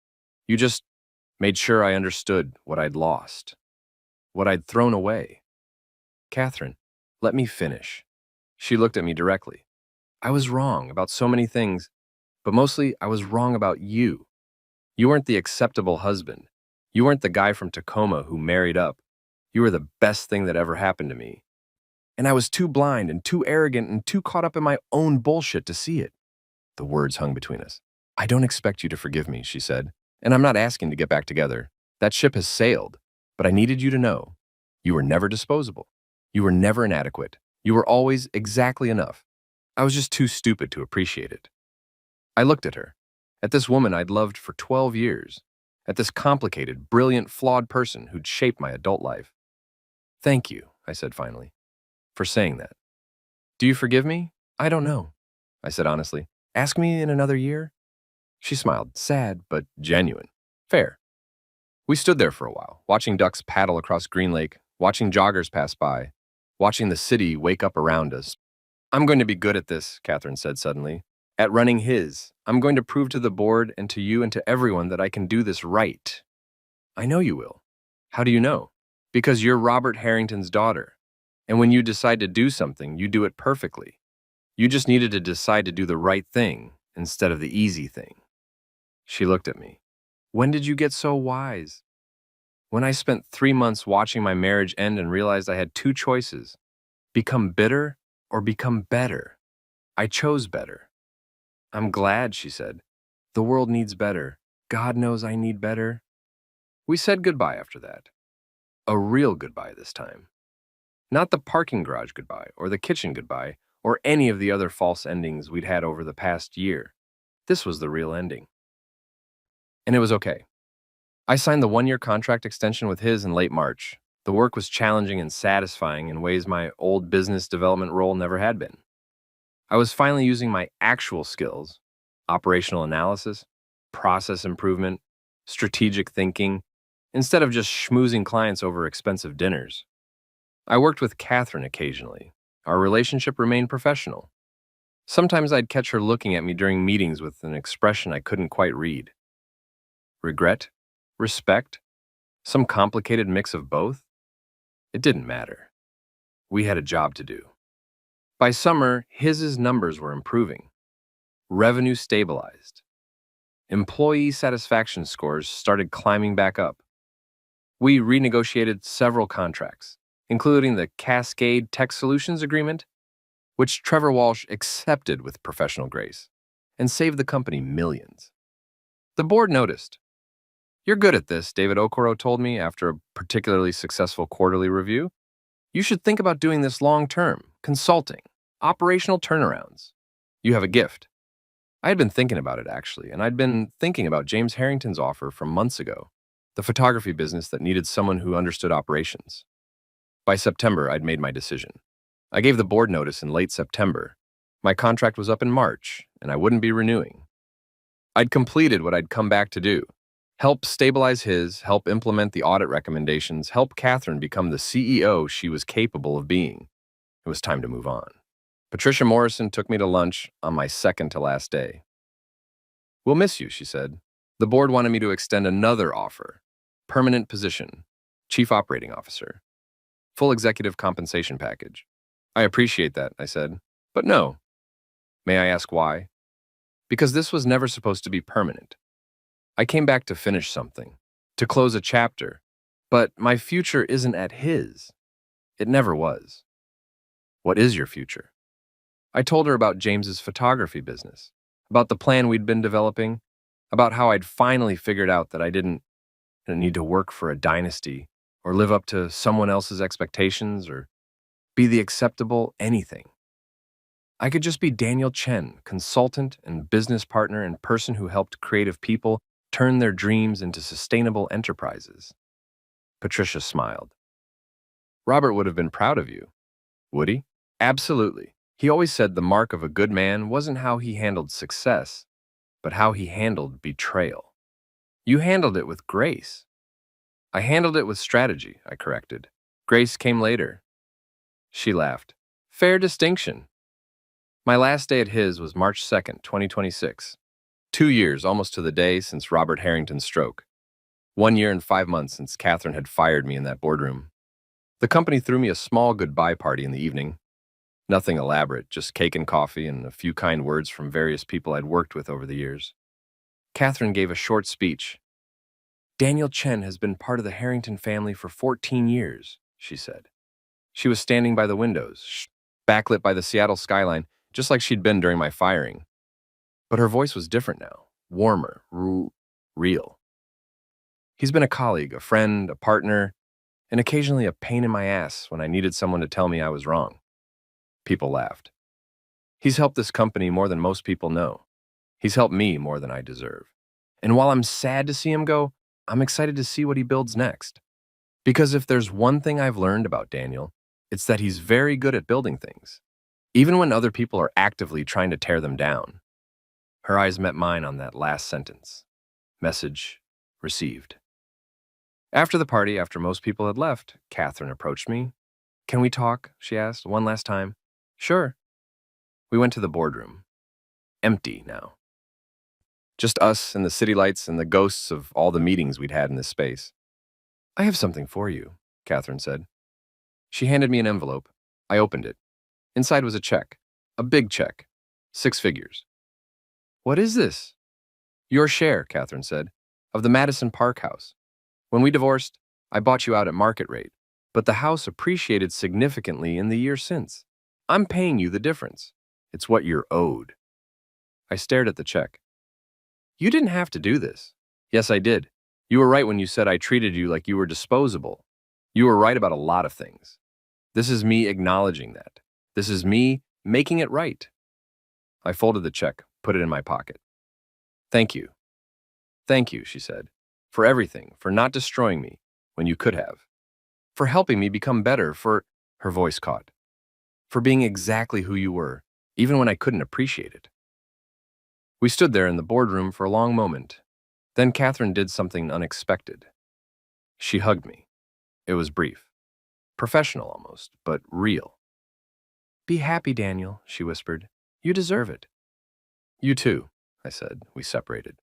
You just made sure I understood what I'd lost, what I'd thrown away. Catherine, let me finish. She looked at me directly. I was wrong about so many things, but mostly I was wrong about you. You weren't the acceptable husband. You weren't the guy from Tacoma who married up. You were the best thing that ever happened to me. And I was too blind and too arrogant and too caught up in my own bullshit to see it. The words hung between us. I don't expect you to forgive me, she said, and I'm not asking to get back together. That ship has sailed, but I needed you to know. You were never disposable. You were never inadequate. You were always exactly enough. I was just too stupid to appreciate it. I looked at her, at this woman I'd loved for 12 years, at this complicated, brilliant, flawed person who'd shaped my adult life. Thank you, I said finally, for saying that. Do you forgive me? I don't know, I said honestly. Ask me in another year? She smiled, sad but genuine. Fair. We stood there for a while, watching ducks paddle across Green Lake, watching joggers pass by, watching the city wake up around us. I'm going to be good at this, Catherine said suddenly. At running his. I'm going to prove to the board and to you and to everyone that I can do this right. I know you will. How do you know? Because you're Robert Harrington's daughter. And when you decide to do something, you do it perfectly. You just needed to decide to do the right thing instead of the easy thing. She looked at me. When did you get so wise? When I spent 3 months watching my marriage end and realized I had two choices: become bitter or become better. I chose better. I'm glad, she said. The world needs better. God knows I need better. We said goodbye after that. A real goodbye this time. Not the parking garage goodbye or the kitchen goodbye or any of the other false endings we'd had over the past year. This was the real ending. And it was okay. I signed the 1-year contract extension with his in late March. The work was challenging and satisfying in ways my old business development role never had been. I was finally using my actual skills: operational analysis, process improvement, strategic thinking, instead of just schmoozing clients over expensive dinners. I worked with Catherine occasionally. Our relationship remained professional. Sometimes I'd catch her looking at me during meetings with an expression I couldn't quite read. Regret? Respect? Some complicated mix of both? It didn't matter. We had a job to do. By summer, his numbers were improving. Revenue stabilized. Employee satisfaction scores started climbing back up. We renegotiated several contracts, including the Cascade Tech Solutions Agreement, which Trevor Walsh accepted with professional grace and saved the company millions. The board noticed. You're good at this, David Okoro told me after a particularly successful quarterly review. You should think about doing this long-term, consulting, operational turnarounds. You have a gift. I had been thinking about it, actually, and I'd been thinking about James Harrington's offer from months ago, the photography business that needed someone who understood operations. By September, I'd made my decision. I gave the board notice in late September. My contract was up in March, and I wouldn't be renewing. I'd completed what I'd come back to do: help stabilize help implement the audit recommendations, help Catherine become the CEO she was capable of being. It was time to move on. Patricia Morrison took me to lunch on my second to last day. We'll miss you, she said. The board wanted me to extend another offer: permanent position, chief operating officer, full executive compensation package. I appreciate that, I said, but no. May I ask why? Because this was never supposed to be permanent. I came back to finish something, to close a chapter, but my future isn't at his. It never was. What is your future? I told her about James's photography business, about the plan we'd been developing, about how I'd finally figured out that I didn't need to work for a dynasty or live up to someone else's expectations or be the acceptable anything. I could just be Daniel Chen, consultant and business partner and person who helped creative people turn their dreams into sustainable enterprises. Patricia smiled. Robert would have been proud of you. Would he? Absolutely. He always said the mark of a good man wasn't how he handled success, but how he handled betrayal. You handled it with grace. I handled it with strategy, I corrected. Grace came later. She laughed. Fair distinction. My last day at his was March 2nd, 2026. 2 years, almost to the day, since Robert Harrington's stroke. 1 year and 5 months since Catherine had fired me in that boardroom. The company threw me a small goodbye party in the evening. Nothing elaborate, just cake and coffee and a few kind words from various people I'd worked with over the years. Catherine gave a short speech. Daniel Chen has been part of the Harrington family for 14 years, she said. She was standing by the windows, backlit by the Seattle skyline, just like she'd been during my firing. But her voice was different now, warmer, real. He's been a colleague, a friend, a partner, and occasionally a pain in my ass when I needed someone to tell me I was wrong. People laughed. He's helped this company more than most people know. He's helped me more than I deserve. And while I'm sad to see him go, I'm excited to see what he builds next. Because if there's one thing I've learned about Daniel, it's that he's very good at building things, even when other people are actively trying to tear them down. Her eyes met mine on that last sentence. Message received. After the party, after most people had left, Catherine approached me. Can we talk? She asked, one last time. Sure. We went to the boardroom. Empty now. Just us and the city lights and the ghosts of all the meetings we'd had in this space. I have something for you, Catherine said. She handed me an envelope. I opened it. Inside was a check. A big check. 6 figures. What is this? Your share, Catherine said, of the Madison Park house. When we divorced, I bought you out at market rate, but the house appreciated significantly in the year since. I'm paying you the difference. It's what you're owed. I stared at the check. You didn't have to do this. Yes, I did. You were right when you said I treated you like you were disposable. You were right about a lot of things. This is me acknowledging that. This is me making it right. I folded the check, put it in my pocket. Thank you. Thank you, she said, for everything, for not destroying me when you could have, for helping me become better, her voice caught, for being exactly who you were, even when I couldn't appreciate it. We stood there in the boardroom for a long moment. Then Catherine did something unexpected. She hugged me. It was brief, professional almost, but real. Be happy, Daniel, she whispered. You deserve it. You too, I said. We separated.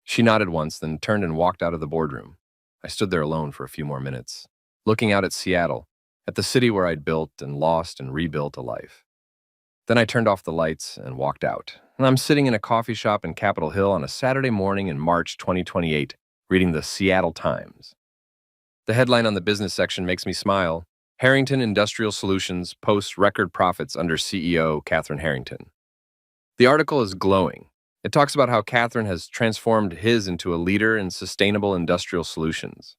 She nodded once, then turned and walked out of the boardroom. I stood there alone for a few more minutes, looking out at Seattle, at the city where I'd built and lost and rebuilt a life. Then I turned off the lights and walked out, and I'm sitting in a coffee shop in Capitol Hill on a Saturday morning in March 2028, reading the Seattle Times. The headline on the business section makes me smile. Harrington Industrial Solutions posts record profits under CEO Catherine Harrington. The article is glowing. It talks about how Catherine has transformed his into a leader in sustainable industrial solutions,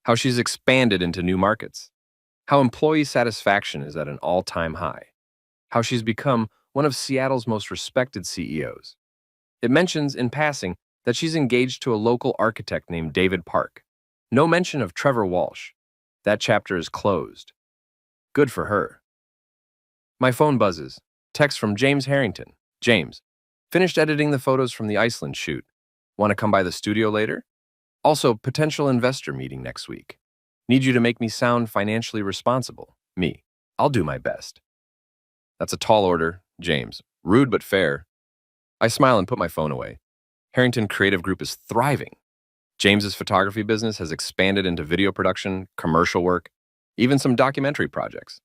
how she's expanded into new markets, how employee satisfaction is at an all-time high, how she's become one of Seattle's most respected CEOs. It mentions, in passing, that she's engaged to a local architect named David Park. No mention of Trevor Walsh. That chapter is closed. Good for her. My phone buzzes. Text from James Harrington. James, finished editing the photos from the Iceland shoot. Want to come by the studio later? Also, potential investor meeting next week. Need you to make me sound financially responsible. Me. I'll do my best. That's a tall order, James. Rude but fair. I smile and put my phone away. Harrington Creative Group is thriving. James's photography business has expanded into video production, commercial work, even some documentary projects.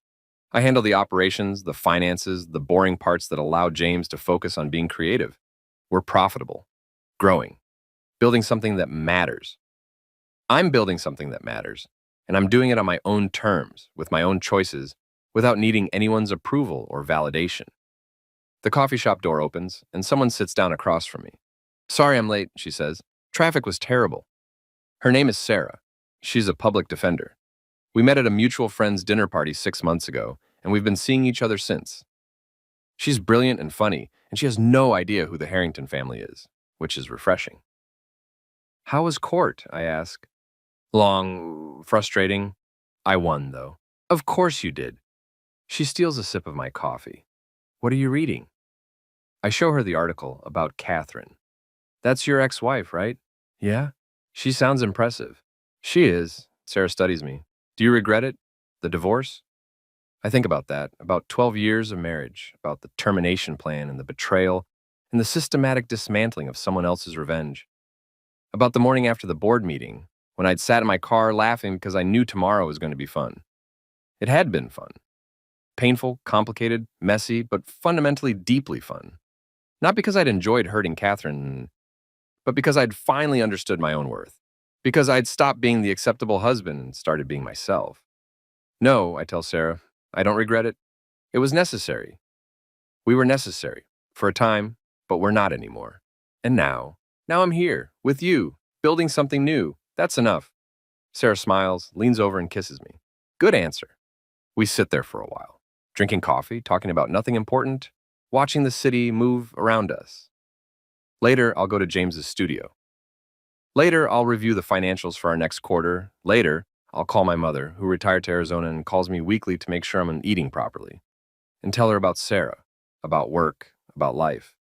I handle the operations, the finances, the boring parts that allow James to focus on being creative. We're profitable, growing, building something that matters. I'm building something that matters, and I'm doing it on my own terms, with my own choices, without needing anyone's approval or validation. The coffee shop door opens, and someone sits down across from me. Sorry I'm late, she says. Traffic was terrible. Her name is Sarah. She's a public defender. We met at a mutual friend's dinner party 6 months ago, and we've been seeing each other since. She's brilliant and funny, and she has no idea who the Harrington family is, which is refreshing. How was court? I ask. Long, frustrating. I won, though. Of course you did. She steals a sip of my coffee. What are you reading? I show her the article about Catherine. That's your ex-wife, right? Yeah. She sounds impressive. She is. Sarah studies me. Do you regret it? The divorce? I think about that, about 12 years of marriage, about the termination plan and the betrayal, and the systematic dismantling of someone else's revenge. About the morning after the board meeting, when I'd sat in my car laughing because I knew tomorrow was going to be fun. It had been fun. Painful, complicated, messy, but fundamentally deeply fun. Not because I'd enjoyed hurting Catherine, but because I'd finally understood my own worth. Because I'd stopped being the acceptable husband and started being myself. No, I tell Sarah, I don't regret it. It was necessary. We were necessary, for a time, but we're not anymore. And now I'm here, with you, building something new. That's enough. Sarah smiles, leans over and kisses me. Good answer. We sit there for a while, drinking coffee, talking about nothing important, watching the city move around us. Later, I'll go to James's studio. Later, I'll review the financials for our next quarter. Later, I'll call my mother, who retired to Arizona and calls me weekly to make sure I'm eating properly, and tell her about Sarah, about work, about life.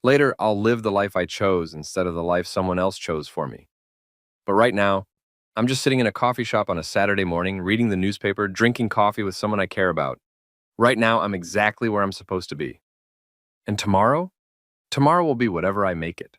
Later, I'll live the life I chose instead of the life someone else chose for me. But right now, I'm just sitting in a coffee shop on a Saturday morning, reading the newspaper, drinking coffee with someone I care about. Right now, I'm exactly where I'm supposed to be. And tomorrow? Tomorrow will be whatever I make it.